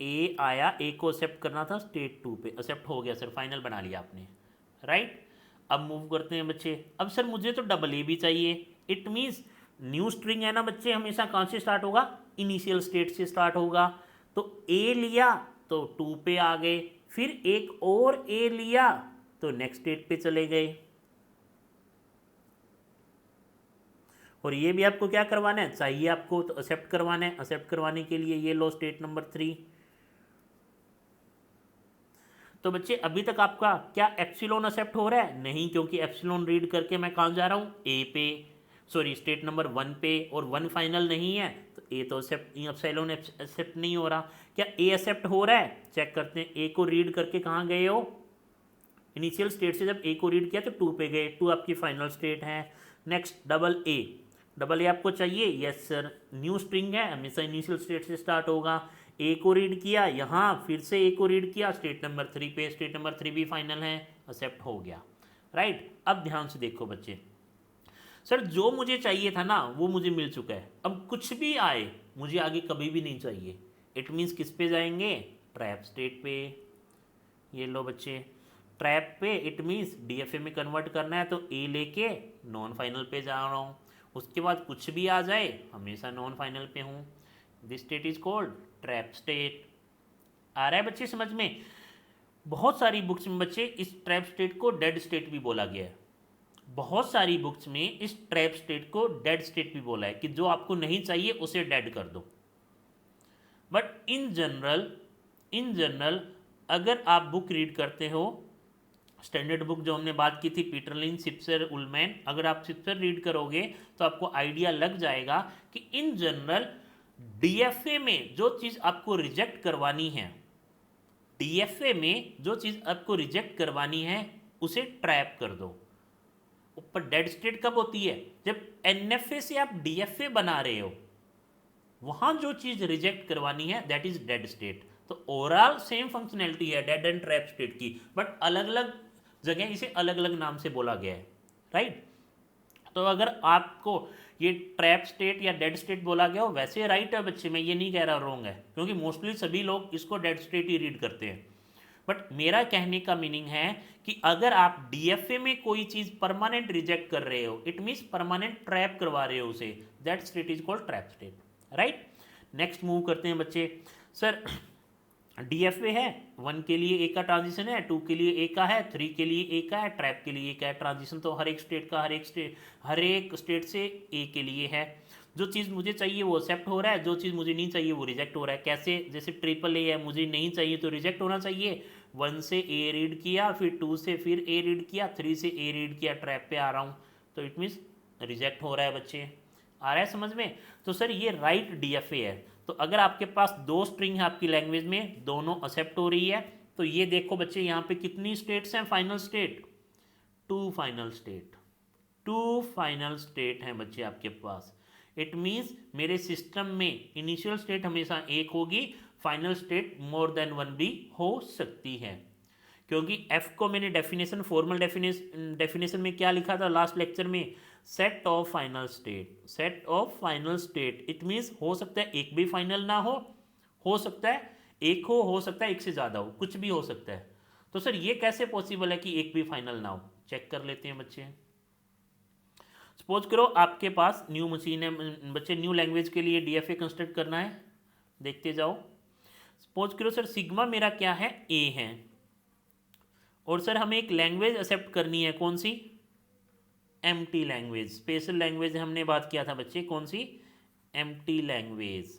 ए आया, ए को एक्सेप्ट करना था स्टेट 2 पे, एक्सेप्ट हो गया सर, फाइनल बना लिया आपने, राइट। अब मूव करते हैं बच्चे। अब सर मुझे तो डबल ए भी चाहिए। इट मीन्स न्यू स्ट्रिंग है ना बच्चे, हमेशा कहाँ से स्टार्ट होगा, इनिशियल स्टेट से स्टार्ट होगा। तो ए लिया तो 2 पे आ गए, फिर एक और ए लिया तो नेक्स्ट स्टेट पे चले गए। और ये भी आपको क्या करवाना है, चाहिए आपको तो एक्सेप्ट करवाना है। एक्सेप्ट करवाने के लिए ये लो स्टेट नंबर 3। तो बच्चे अभी तक आपका क्या एप्सिलॉन एक्सेप्ट हो रहा है, नहीं, क्योंकि एप्सिलॉन रीड करके मैं कहाँ जा रहा हूँ, ए पे, सॉरी स्टेट नंबर 1 पे, और 1 फाइनल नहीं है तो ए तो एप्सिलॉन एक्सेप्ट नहीं हो रहा। क्या ए एक्सेप्ट हो रहा है, चेक करते हैं। ए को रीड करके कहाँ गए हो, इनिशियल स्टेट से जब ए को रीड किया तो 2 पे गए, 2 आपकी फाइनल स्टेट है। नेक्स्ट डबल ए, डबल ए आपको चाहिए, यस सर, न्यू स्ट्रिंग है, हमेशा इनिशियल स्टेट से स्टार्ट होगा। ए को रीड किया यहाँ, फिर से ए को रीड किया स्टेट नंबर 3 पे, स्टेट नंबर 3 भी फाइनल है, एक्सेप्ट हो गया, राइट। अब ध्यान से देखो बच्चे, सर जो मुझे चाहिए था ना वो मुझे मिल चुका है, अब कुछ भी आए मुझे आगे कभी भी नहीं चाहिए। इट मीन्स किस पे जाएंगे, ट्रैप स्टेट पे। ये लो बच्चे, ट्रैप पे, इट मीन्स डीएफए में कन्वर्ट करना है तो ए लेके नॉन फाइनल पे जा रहा हूँ। उसके बाद कुछ भी आ जाए हमेशा नॉन फाइनल पे हूँ। This state is called trap state. आ रहा है बच्चे समझ में। बहुत सारी बुक्स में बच्चे इस ट्रैप स्टेट को डेड स्टेट भी बोला गया है। बहुत सारी बुक्स में इस ट्रैप स्टेट को डेड स्टेट भी बोला है कि जो आपको नहीं चाहिए उसे डेड कर दो। बट इन जनरल अगर आप बुक रीड करते हो, स्टैंडर्ड बुक जो हमने बात की थी, पीटर लिंच, शिप्सर, उलमैन, अगर आप शिप्सर रीड करोगे तो आपको आइडिया लग जाएगा कि इन जनरल डीएफए में जो चीज़ आपको रिजेक्ट करवानी है, डीएफए में जो चीज़ आपको रिजेक्ट करवानी है उसे ट्रैप कर दो। ऊपर डेड स्टेट कब होती है, जब एनएफए से आप डीएफए बना रहे हो, वहां जो चीज़ रिजेक्ट करवानी है दैट इज डेड स्टेट। तो ओवरऑल सेम फंक्शनैलिटी है डेड एंड ट्रैप स्टेट की, बट अलग अलग जगह इसे अलग अलग नाम से बोला गया है, राइट। तो अगर आपको ये ट्रैप स्टेट या डेड स्टेट बोला गया हो, वैसे राइट है बच्चे, मैं ये नहीं कह रहा रॉन्ग है, क्योंकि मोस्टली सभी लोग इसको डेड स्टेट ही रीड करते हैं। बट मेरा कहने का मीनिंग है कि अगर आप डीएफए में कोई चीज़ परमानेंट रिजेक्ट कर रहे हो, इट मीन्स परमानेंट ट्रैप करवा रहे हो उसे, that state is called trap state, right. Next move करते हैं बच्चे। सर डीएफए है, 1 के लिए ए का ट्रांजिशन है, 2 के लिए ए का है, 3 के लिए ए का है, ट्रैप के लिए ए का है। ट्रांजिशन तो हर एक स्टेट का हर एक स्टेट से ए के लिए है। जो चीज़ मुझे चाहिए वो एक्सेप्ट हो रहा है, जो चीज़ मुझे नहीं चाहिए वो रिजेक्ट हो रहा है। कैसे, जैसे ट्रिपल ए है, मुझे नहीं चाहिए तो रिजेक्ट होना चाहिए। 1 से ए रीड किया, फिर 2 से फिर ए रीड किया, 3 से ए रीड किया, ट्रैप पे आ रहा हूँ, तो इट मीन्स रिजेक्ट हो रहा है बच्चे। आ रहा है समझ में। तो सर ये राइट डीएफए है। तो अगर आपके पास 2 स्ट्रिंग है आपकी लैंग्वेज में, दोनों एक्सेप्ट हो रही है, तो ये देखो बच्चे यहाँ पे कितनी स्टेट्स हैं, final state, 2 final state, 2 final state हैं बच्चे आपके पास। इट मीन्स मेरे सिस्टम में इनिशियल स्टेट हमेशा 1 होगी, फाइनल स्टेट मोर देन 1 भी हो सकती है। क्योंकि एफ को मैंने डेफिनेशन, फॉर्मल डेफिनेशन में क्या लिखा था लास्ट लेक्चर में, set of final state, set of final state. It means हो सकता है एक भी फाइनल ना हो सकता है एक हो सकता है एक से ज़्यादा हो, कुछ भी हो सकता है। तो सर ये कैसे पॉसिबल है कि एक भी फाइनल ना हो, चेक कर लेते हैं बच्चे। सपोज करो आपके पास न्यू मशीन है बच्चे, न्यू लैंग्वेज के लिए डीएफए कंस्ट्रक्ट करना है, देखते जाओ। सपोज करो सर सिग्मा मेरा क्या है, ए है, और सर हमें एक लैंग्वेज एक्सेप्ट करनी है, कौन सी, एम्प्टी लैंग्वेज, स्पेशल लैंग्वेज हमने बात किया था बच्चे, कौन सी, एम्प्टी लैंग्वेज।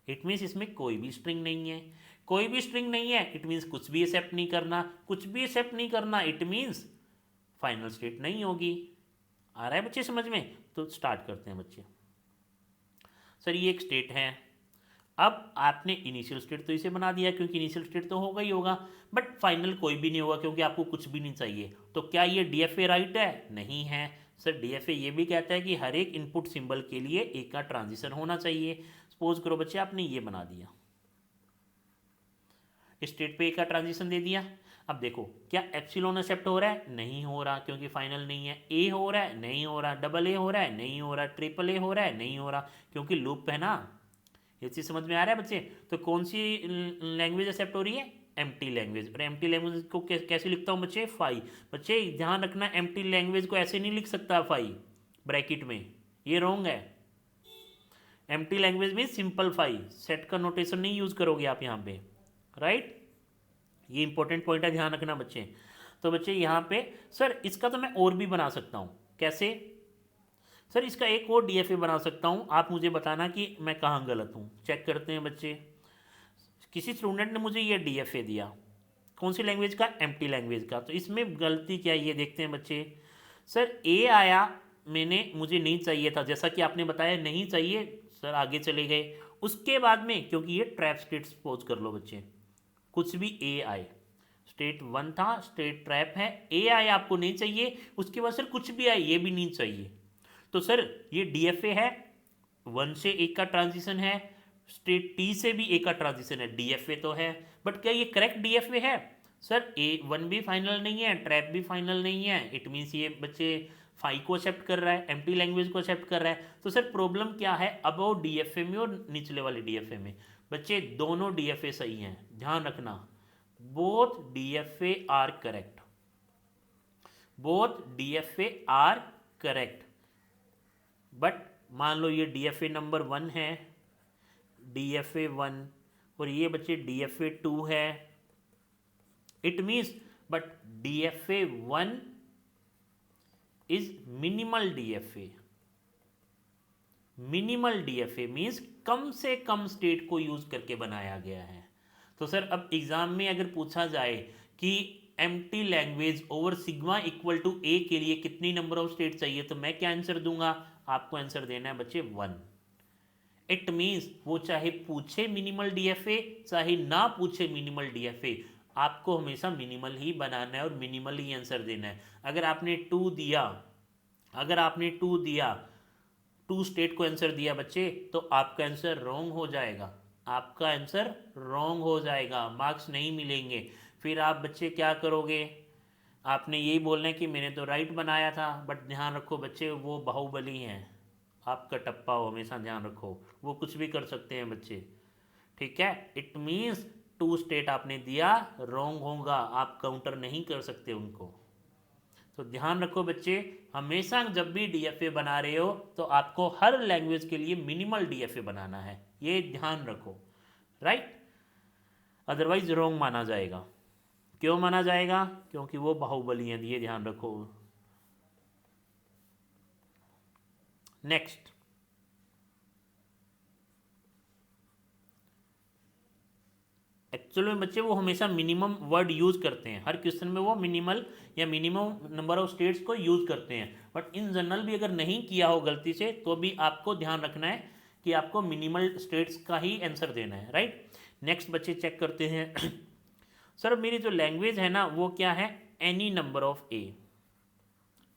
इट मीन्स इसमें कोई भी स्ट्रिंग नहीं है, कोई भी स्ट्रिंग नहीं है, इट मीन्स कुछ भी एक्सेप्ट नहीं करना, कुछ भी एक्सेप्ट नहीं करना, इट मीन्स फाइनल स्टेट नहीं होगी। आ रहा है बच्चे समझ में। तो स्टार्ट करते हैं बच्चे। सर ये एक स्टेट है, अब आपने इनिशियल स्टेट तो इसे बना दिया क्योंकि इनिशियल स्टेट तो होगा ही होगा, बट फाइनल कोई भी नहीं होगा क्योंकि आपको कुछ भी नहीं चाहिए। तो क्या ये डीएफए राइट है, नहीं है सर। डीएफए ये भी कहता है कि हर एक इनपुट सिंबल के लिए एक का ट्रांजिशन होना चाहिए। सपोज करो बच्चे आपने ये बना दिया, स्टेट पे एक का ट्रांजिशन दे दिया। अब देखो क्या एप्सिलॉन एक्सेप्ट हो रहा है, नहीं हो रहा क्योंकि फाइनल नहीं है। ए हो रहा है, नहीं हो रहा। डबल ए हो रहा है, नहीं हो रहा। ट्रिपल ए हो रहा है, नहीं हो रहा क्योंकि लूप है ना। ये चीज़ समझ में आ रहा है बच्चे? तो कौन सी लैंग्वेज एक्सेप्ट हो रही है? Empty language. और एम्प्टी लैंग्वेज को कैसे लिखता हूँ बच्चे? फाई। बच्चे ध्यान रखना, एम्प्टी लैंग्वेज को ऐसे नहीं लिख सकता फाई ब्रैकेट में, ये रॉन्ग है। एम्प्टी लैंग्वेज में सिंपल फाई, सेट का नोटेशन नहीं यूज करोगे आप यहाँ पे, राइट। ये इंपॉर्टेंट पॉइंट है, ध्यान रखना बच्चे। तो बच्चे यहाँ पे सर इसका तो मैं और भी बना सकता हूँ, कैसे? सर इसका एक और डीएफए बना सकता हूँ, आप मुझे बताना कि मैं कहाँ गलत हूँ। चेक करते हैं बच्चे। किसी स्टूडेंट ने मुझे ये डीएफए दिया, कौन सी लैंग्वेज का? एम्प्टी लैंग्वेज का। तो इसमें गलती क्या है ये देखते हैं बच्चे। सर ए आया, मुझे नहीं चाहिए था, जैसा कि आपने बताया नहीं चाहिए, सर आगे चले गए। उसके बाद में क्योंकि ये ट्रैप स्टेट सपोज कर लो बच्चे, कुछ भी ए आए, स्टेट 1 था, स्टेट ट्रैप है, ए आए आपको नहीं चाहिए, उसके बाद सर कुछ भी आए ये भी नहीं चाहिए। तो सर ये डीएफए है, 1 से ए का ट्रांजिशन है, स्टेट टी से भी ए का ट्रांजिशन है, डीएफए तो है। बट क्या ये करेक्ट डीएफए है? सर ए 1 भी फाइनल नहीं है, ट्रैप भी फाइनल नहीं है, इट मीन्स ये बच्चे फाई को एक्सेप्ट कर रहा है, एम्प्टी लैंग्वेज को एक्सेप्ट कर रहा है। तो सर प्रॉब्लम क्या है अबाउट डीएफए में और निचले वाले डीएफए में? बच्चे दोनों डीएफए सही हैं, ध्यान रखना। Both DFA are correct, both DFA are correct. But मान लो ये डीएफए नंबर 1 है, डीएफए 1, और ये बच्चे डीएफए 2 है, it means but DFA 1 is minimal DFA. Minimal DFA means कम से कम स्टेट को यूज करके बनाया गया है। तो सर अब एग्जाम में अगर पूछा जाए कि empty language over sigma equal to A के लिए कितनी नंबर ऑफ स्टेट चाहिए, तो मैं क्या आंसर दूंगा? आपको आंसर देना है बच्चे 1। इट मीन्स वो चाहे पूछे मिनिमल डीएफए चाहे ना पूछे मिनिमल डीएफए, आपको हमेशा मिनिमल ही बनाना है और मिनिमल ही आंसर देना है। अगर आपने 2 दिया, अगर आपने 2 दिया, 2 स्टेट को आंसर दिया बच्चे, तो आपका आंसर रॉन्ग हो जाएगा, आपका आंसर रॉन्ग हो जाएगा, मार्क्स नहीं मिलेंगे। फिर आप बच्चे क्या करोगे? आपने यही बोलना है कि मैंने तो राइट बनाया था। बट ध्यान रखो बच्चे, वो बाहुबली हैं, आपका टप्पा हो, हमेशा ध्यान रखो, वो कुछ भी कर सकते हैं बच्चे, ठीक है। इट मीन्स 2 स्टेट आपने दिया, रॉन्ग होगा, आप काउंटर नहीं कर सकते उनको। तो ध्यान रखो बच्चे, हमेशा जब भी डीएफए बना रहे हो तो आपको हर लैंग्वेज के लिए मिनिमल डीएफए बनाना है, ये ध्यान रखो, राइट। अदरवाइज रॉन्ग माना जाएगा। क्यों माना जाएगा? क्योंकि वो बाहुबली हैं, ये ध्यान रखो। नेक्स्ट, एक्चुअल में बच्चे वो हमेशा मिनिमम वर्ड यूज करते हैं, हर क्वेश्चन में वो मिनिमल या मिनिमम नंबर ऑफ स्टेट्स को यूज करते हैं। बट इन जनरल भी अगर नहीं किया हो गलती से, तो भी आपको ध्यान रखना है कि आपको मिनिमल स्टेट्स का ही आंसर देना है, राइट। नेक्स्ट बच्चे चेक करते हैं। सर मेरी जो लैंग्वेज है ना वो क्या है? Any number of A,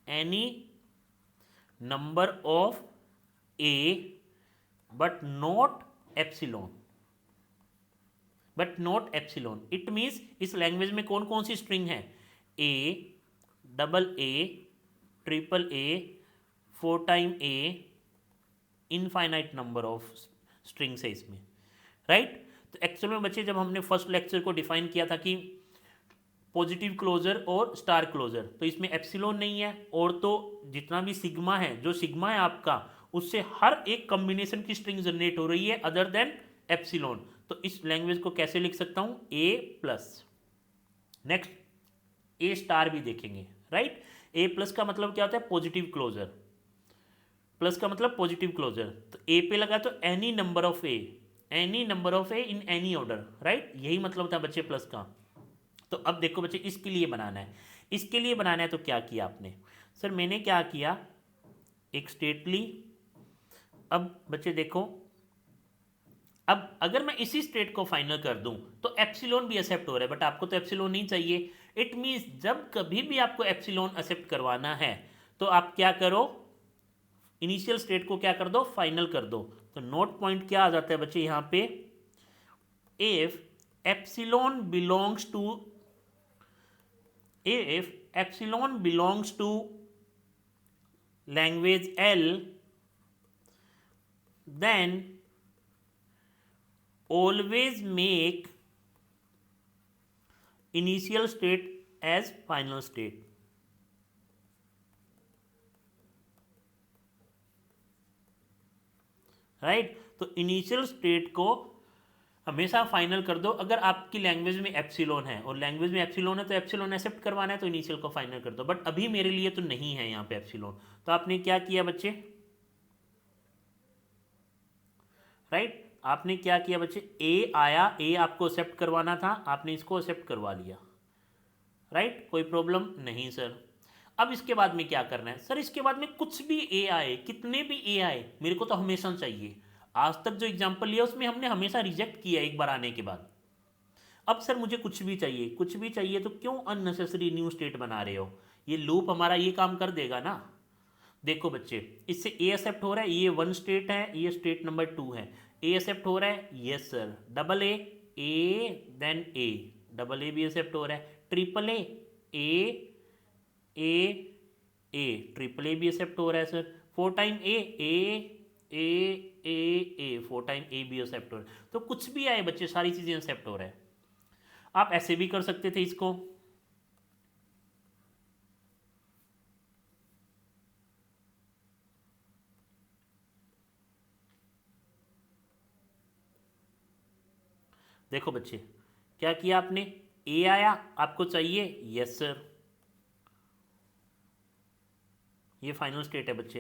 any number of A but not epsilon, but not epsilon. It means इस लैंग्वेज में कौन कौन सी स्ट्रिंग है? A, double A, triple A, 4 time A, infinite number of strings है इसमें, राइट। तो एक्चुअल में बच्चे जब हमने फर्स्ट लेक्चर को डिफाइन किया था कि पॉजिटिव क्लोजर और स्टार क्लोजर, तो इसमें एप्सिलॉन नहीं है, और तो जितना भी सिग्मा है, जो सिग्मा है आपका, उससे हर एक कॉम्बिनेशन की स्ट्रिंग जनरेट हो रही है अदर देन एप्सिलॉन। तो इस लैंग्वेज को कैसे लिख सकता हूं? ए प्लस। नेक्स्ट, ए स्टार भी देखेंगे, राइट। ए प्लस का मतलब क्या होता है? पॉजिटिव क्लोजर, प्लस का मतलब पॉजिटिव क्लोजर। तो ए पे लगा तो any number of A, any number of A in any order, right, यही मतलब था बच्चे प्लस का। तो अब देखो बच्चे, इसके लिए बनाना है, इसके लिए बनाना है तो क्या किया आपने? सर मैंने क्या किया, एक स्टेट ली। अब बच्चे देखो, अब अगर मैं इसी स्टेट को फाइनल कर दूं तो एप्सिलॉन भी एक्सेप्ट हो रहा है, बट आपको तो एप्सिलॉन नहीं चाहिए। इट मीन्स जब कभी भी आपको एप्सिलॉन एक्सेप्ट करवाना है तो आप क्या करो, इनिशियल स्टेट को क्या कर दो? फाइनल कर दो। तो नोट पॉइंट क्या आ जाता है बच्चे यहाँ पे? If epsilon belongs to if epsilon belongs to language L, then always make initial state as final state. Right तो इनिशियल स्टेट को हमेशा फाइनल कर दो अगर आपकी लैंग्वेज में एप्सिलॉन है, और लैंग्वेज में एप्सिलॉन है तो एप्सिलॉन एक्सेप्ट करवाना है तो इनिशियल को फाइनल कर दो, बट अभी मेरे लिए तो नहीं है यहाँ पे एप्सिलॉन। तो आपने क्या किया बच्चे, राइट आपने क्या किया बच्चे, ए आया, ए आपको एक्सेप्ट करवाना था, आपने इसको एक्सेप्ट करवा लिया, राइट कोई प्रॉब्लम नहीं सर। अब इसके बाद में क्या करना है सर, इसके बाद में कुछ भी ए आए, कितने भी ए आए, मेरे को तो हमेशा चाहिए। आज तक जो एग्जाम्पल लिया उसमें हमने हमेशा रिजेक्ट किया एक बार आने के बाद। अब सर मुझे कुछ भी चाहिए, कुछ भी चाहिए तो क्यों अननेसेसरी न्यू स्टेट बना रहे हो, ये लूप हमारा ये काम कर देगा ना। देखो बच्चे इससे ए एक्सेप्ट हो रहा है, ये 1 स्टेट है, ये स्टेट नंबर 2 है, ए एक्सेप्ट हो रहा है, yes sir, double A then A, double A भी एक्सेप्ट हो रहा है, ट्रिपल ए ट्रिपल ए भी एक्सेप्ट हो रहा है सर, 4 टाइम ए 4 टाइम ए भी एक्सेप्ट हो रहा है। तो कुछ भी आए बच्चे सारी चीजें एक्सेप्ट हो रहा है। आप ऐसे भी कर सकते थे इसको, देखो बच्चे क्या किया आपने, ए आया आपको चाहिए, यस सर, ये फाइनल स्टेट है बच्चे,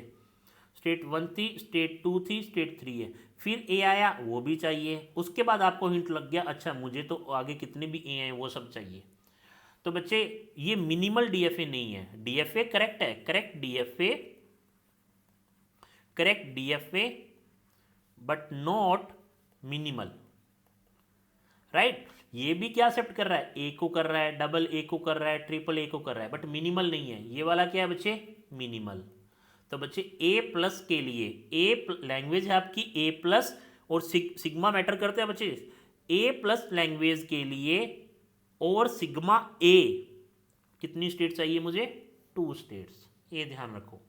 स्टेट 1 थी, स्टेट 2 थी, स्टेट 3 है, फिर ए आया वो भी चाहिए, उसके बाद आपको हिंट लग गया अच्छा मुझे तो आगे कितने भी ए हैं वो सब चाहिए। तो बच्चे ये मिनिमल डीएफए नहीं है, डीएफए करेक्ट है, correct DFA but not minimal, right ये भी क्या एक्सेप्ट कर रहा है, ए को कर रहा है, डबल ए को कर रहा है, ट्रिपल ए को कर रहा है, बट मिनिमल नहीं है। ये वाला क्या है बच्चे, मिनिमल। तो बच्चे ए प्लस के लिए, ए लैंग्वेज है आपकी ए प्लस, और सिग्मा मैटर करते हैं बच्चे, ए प्लस लैंग्वेज के लिए और सिग्मा ए कितनी स्टेट चाहिए मुझे, 2 स्टेट्स, ये ध्यान रखो।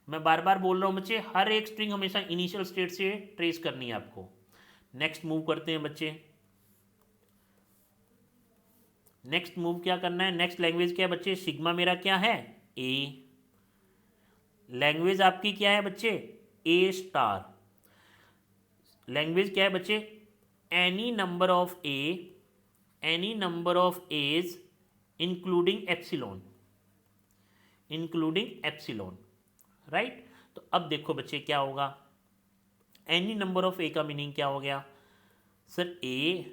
मैं बार बार बोल रहा हूँ बच्चे हर एक स्ट्रिंग हमेशा इनिशियल स्टेट से ट्रेस करनी है आपको। नेक्स्ट मूव करते हैं बच्चे, नेक्स्ट मूव क्या करना है, नेक्स्ट लैंग्वेज क्या है बच्चे, सिग्मा मेरा क्या है, ए, लैंग्वेज आपकी क्या है बच्चे, ए स्टार, लैंग्वेज क्या है बच्चे, any number of A's including epsilon, right. तो अब देखो बच्चे क्या होगा, एनी नंबर ऑफ ए का मीनिंग क्या हो गया सर, ए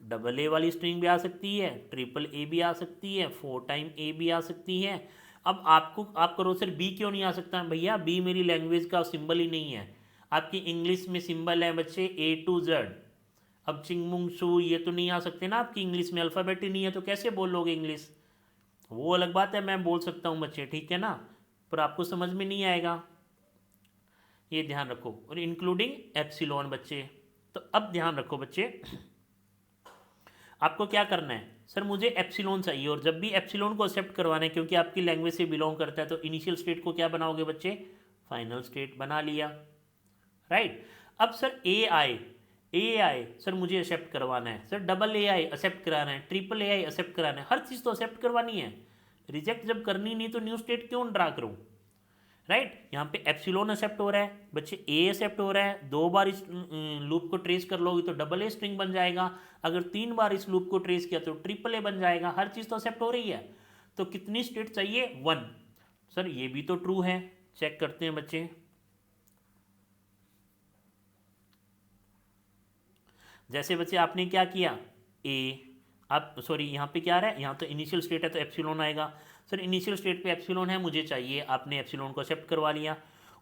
डबल ए वाली स्ट्रिंग भी आ सकती है, ट्रिपल ए भी आ सकती है, 4 टाइम ए भी आ सकती है। अब आप करो सर बी क्यों नहीं आ सकता, भैया बी मेरी लैंग्वेज का सिंबल ही नहीं है, आपकी इंग्लिश में सिंबल है बच्चे ए टू जेड। अब चिंगमुंग सू ये तो नहीं आ सकते ना, आपकी इंग्लिश में अल्फ़ाबेट ही नहीं है, तो कैसे बोलोगे इंग्लिश, वो अलग बात है, मैं बोल सकता हूँ बच्चे, ठीक है ना, पर आपको समझ में नहीं आएगा, ये ध्यान रखो। और इंक्लूडिंग एप्सिलॉन बच्चे, तो अब ध्यान रखो बच्चे, आपको क्या करना है सर, मुझे एप्सिलॉन चाहिए, और जब भी एप्सिलॉन को एक्सेप्ट करवाना है क्योंकि आपकी लैंग्वेज से बिलोंग करता है, तो इनिशियल स्टेट को क्या बनाओगे बच्चे, फाइनल स्टेट बना लिया, राइट। अब सर ए आए सर मुझे एक्सेप्ट करवाना है, sir double A I accept कराना है, ट्रिपल ए आई एक्सेप्ट कराना है, हर चीज़ तो एक्सेप्ट करवानी है, रिजेक्ट जब करनी नहीं तो न्यू स्टेट क्यों ड्रा करूँ, राइट। यहाँ पे एप्सिलॉन एक्सेप्ट हो रहा है बच्चे, ए एक्सेप्ट हो रहा है, 2 बार इस लूप को ट्रेस कर लोगे तो डबल ए स्ट्रिंग बन जाएगा, अगर 3 बार इस लूप को ट्रेस किया तो ट्रिपल ए बन जाएगा, हर चीज़ तो एक्सेप्ट हो रही है। तो कितनी स्टेट चाहिए, 1, सर ये भी तो ट्रू है, चेक करते हैं बच्चे, जैसे बच्चे आपने क्या किया, ए, आप सॉरी यहाँ पे क्या आ रहा है, यहाँ तो इनिशियल स्टेट है तो एप्सिलॉन आएगा, सर इनिशियल स्टेट पे एप्सिलॉन है मुझे चाहिए, आपने एप्सिलॉन को एक्सेप्ट करवा लिया,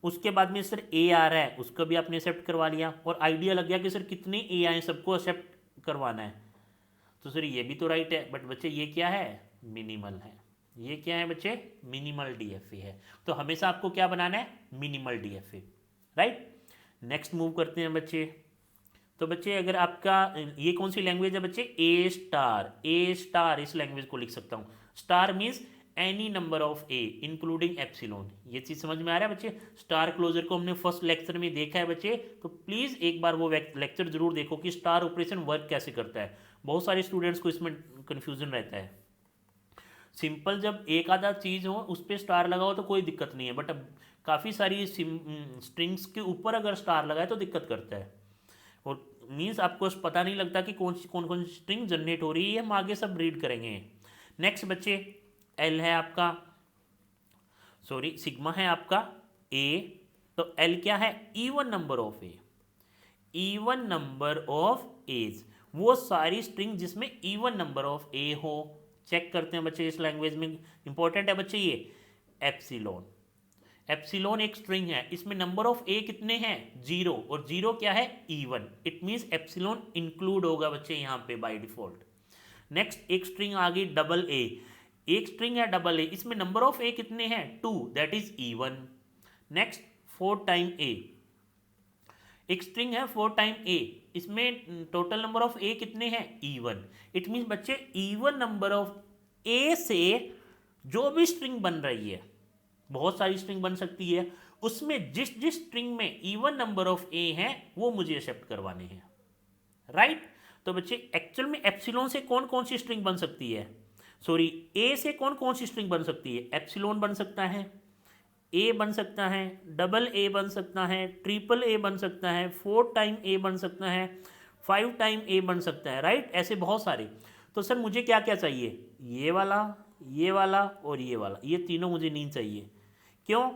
उसके बाद में सर ए आ रहा है उसको भी आपने एक्सेप्ट करवा लिया, और आइडिया लग गया कि सर कितने ए आए सबको एक्सेप्ट करवाना है, तो सर ये भी तो राइट है, बट बच्चे ये क्या है, मिनिमल है, ये क्या है बच्चे, मिनिमल डीएफए है, तो हमेशा आपको क्या बनाना है, minimal DFA, right. Next move करते हैं बच्चे, तो बच्चे अगर आपका ये कौन सी लैंग्वेज है बच्चे, ए स्टार इस लैंग्वेज को लिख सकता हूँ, star means any number of A including epsilon. ये चीज़ समझ में आ रहा है बच्चे? स्टार क्लोजर को हमने फर्स्ट लेक्चर में देखा है बच्चे, तो प्लीज़ एक बार वो लेक्चर जरूर देखो कि स्टार ऑपरेशन वर्क कैसे करता है। बहुत सारे स्टूडेंट्स को इसमें कन्फ्यूजन रहता है। सिंपल जब एक आधा चीज़ हो उस पर स्टार लगाओ तो कोई दिक्कत नहीं है, बट अब काफ़ी सारी स्ट्रिंग्स के ऊपर अगर स्टार लगाए तो दिक्कत करता है, और मीन्स आपको पता नहीं लगता कि कौन कौन स्ट्रिंग जनरेट हो रही है। हम आगे सब रीड करेंगे। नेक्स्ट बच्चे, एल है आपका, सॉरी सिग्मा है आपका ए, तो एल क्या है? Even number of A, even number of A's, वो सारी स्ट्रिंग जिसमें इवन नंबर ऑफ ए हो। चेक करते हैं बच्चे, इस लैंग्वेज में इंपॉर्टेंट है बच्चे ये एप्सिलॉन। एप्सिलॉन एक स्ट्रिंग है, इसमें नंबर ऑफ ए कितने हैं? 0, और 0 क्या है? Even. It means epsilon include होगा बच्चे यहाँ पे बाय डिफॉल्ट। नेक्स्ट एक स्ट्रिंग आ गई डबल ए, एक स्ट्रिंग है डबल ए, इसमें नंबर ऑफ ए कितने हैं? 2, that is even. Next 4 time A, एक स्ट्रिंग है 4 टाइम ए, इसमें टोटल नंबर ऑफ ए कितने हैं? इवन। इट मीन्स बच्चे इवन नंबर ऑफ ए से जो भी स्ट्रिंग बन रही है, बहुत सारी स्ट्रिंग बन सकती है, उसमें जिस जिस स्ट्रिंग में इवन नंबर ऑफ ए है वो मुझे एक्सेप्ट करवाने हैं, राइट? तो बच्चे एक्चुअल में एप्सिलॉन से कौन कौन सी स्ट्रिंग बन सकती है? सॉरी, ए से कौन कौन सी स्ट्रिंग बन सकती है? एप्सिलॉन बन सकता है, ए बन सकता है, डबल ए बन सकता है, ट्रिपल ए बन सकता है, 4 टाइम ए बन सकता है, 5 टाइम ए बन सकता है, राइट? ऐसे बहुत सारे। तो सर मुझे क्या क्या चाहिए? ये वाला और ये वाला, ये तीनों मुझे नहीं चाहिए। क्यों?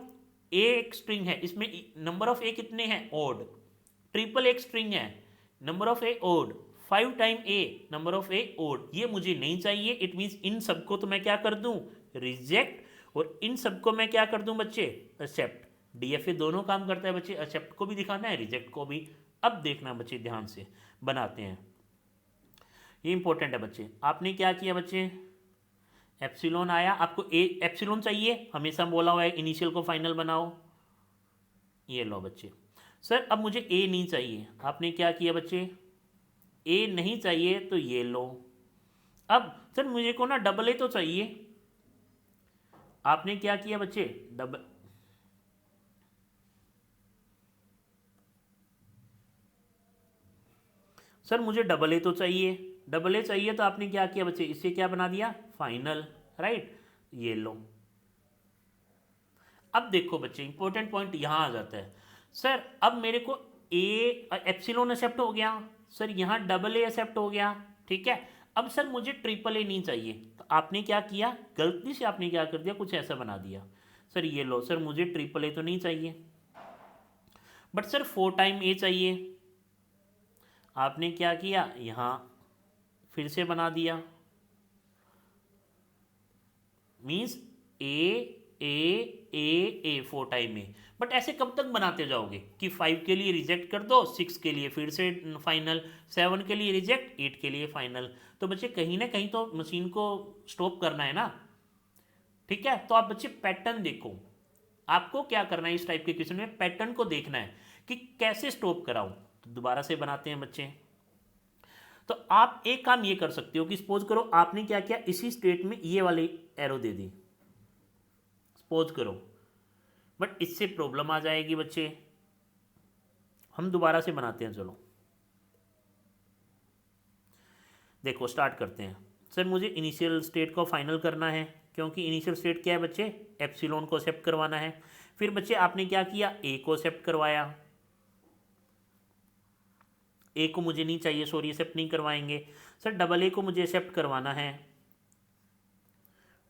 ए एक स्ट्रिंग है, इसमें नंबर ऑफ ए कितने हैं? ओड। ट्रिपल एक स्ट्रिंग है, number of A odd. 5 time A, number of A odd, ये मुझे नहीं चाहिए। इट मीन्स इन सबको तो मैं क्या कर दूं? रिजेक्ट, और इन सबको मैं क्या कर दूं बच्चे? एक्सेप्ट। डीएफए दोनों काम करता है बच्चे, एक्सेप्ट को भी दिखाना है, रिजेक्ट को भी। अब देखना बच्चे, ध्यान से बनाते हैं, ये इंपॉर्टेंट है बच्चे। आपने क्या किया बच्चे? एप्सिलॉन आया, आपको ए एप्सिलॉन चाहिए, हमेशा बोला हुआ है इनिशियल को फाइनल बनाओ। ये लो बच्चे। सर अब मुझे ए नहीं चाहिए, आपने क्या किया बच्चे? ए नहीं चाहिए तो ये लो। अब सर मुझे को ना डबल ए तो चाहिए, आपने क्या किया बच्चे? डबल, सर मुझे डबल ए तो चाहिए, डबल ए चाहिए, तो आपने क्या किया बच्चे? इससे क्या बना दिया? Final, right? ये लो। अब देखो बच्चे, इंपॉर्टेंट पॉइंट यहां आ जाता है। सर अब मेरे को ए एप्सिलॉन एक्सेप्ट हो गया, सर यहाँ डबल ए एक्सेप्ट हो गया, ठीक है। अब सर मुझे ट्रिपल ए नहीं चाहिए, तो आपने क्या किया? गलती से आपने क्या कर दिया? कुछ ऐसा बना दिया, सर ये लो, सर मुझे ट्रिपल ए तो नहीं चाहिए, बट सर 4 टाइम ए चाहिए। आपने क्या किया? यहाँ फिर से बना दिया, मीन्स ए ए ए ए 4 टाइम में। बट ऐसे कब तक बनाते जाओगे कि 5 के लिए रिजेक्ट कर दो, 6 के लिए फिर से फाइनल, 7 के लिए रिजेक्ट, 8 के लिए फाइनल। तो बच्चे कहीं ना कहीं तो मशीन को स्टॉप करना है ना, ठीक है। तो आप बच्चे पैटर्न देखो, आपको क्या करना है इस टाइप के क्वेश्चन में? पैटर्न को देखना है कि कैसे स्टॉप कराऊं। तो दोबारा से बनाते हैं बच्चे। तो आप एक काम ये कर सकते हो कि सपोज करो आपने क्या किया, इसी स्टेट में ये वाली एरो दे दी, सपोज करो, बट इससे प्रॉब्लम आ जाएगी बच्चे। हम दोबारा से बनाते हैं, चलो देखो स्टार्ट करते हैं। सर मुझे इनिशियल स्टेट को फाइनल करना है, क्योंकि इनिशियल स्टेट क्या है बच्चे? एप्सिलॉन को एक्सेप्ट करवाना है। फिर बच्चे आपने क्या किया? ए को एक्सेप्ट करवाया, ए को मुझे नहीं चाहिए, सॉरी एक्सेप्ट नहीं करवाएंगे। सर डबल ए को मुझे एक्सेप्ट करवाना है,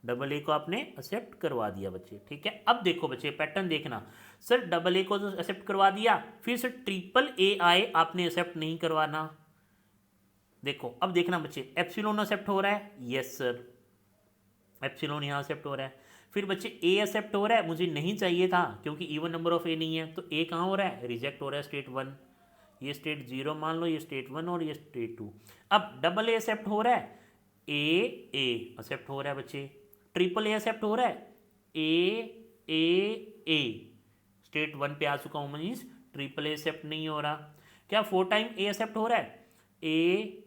डबल ए को आपने एक्सेप्ट करवा दिया बच्चे, ठीक है। अब देखो बच्चे पैटर्न देखना, सर डबल ए को तो एक्सेप्ट करवा दिया, फिर सर ट्रिपल ए आए, आपने एक्सेप्ट नहीं करवाना। देखो अब देखना बच्चे, एप्सिलॉन एक्सेप्ट हो रहा है, यस सर, एप्सिलॉन यहाँ एक्सेप्ट हो रहा है। फिर बच्चे ए एक्सेप्ट हो रहा है, मुझे नहीं चाहिए था क्योंकि इवन नंबर ऑफ ए नहीं है, तो ए कहाँ हो रहा है? रिजेक्ट हो रहा है, स्टेट 1, ये स्टेट 0 मान लो, ये स्टेट 1 और ये स्टेट 2। अब डबल ए एक्सेप्ट हो रहा है, ए एक्सेप्ट हो रहा है बच्चे, ट्रिपल ए एक्सेप्ट हो रहा है, ए स्टेट 1 पे आ चुका हूँ, मीन्स ट्रिपल ए एक्सेप्ट नहीं हो रहा। क्या 4 टाइम ए एक्सेप्ट हो रहा है? ए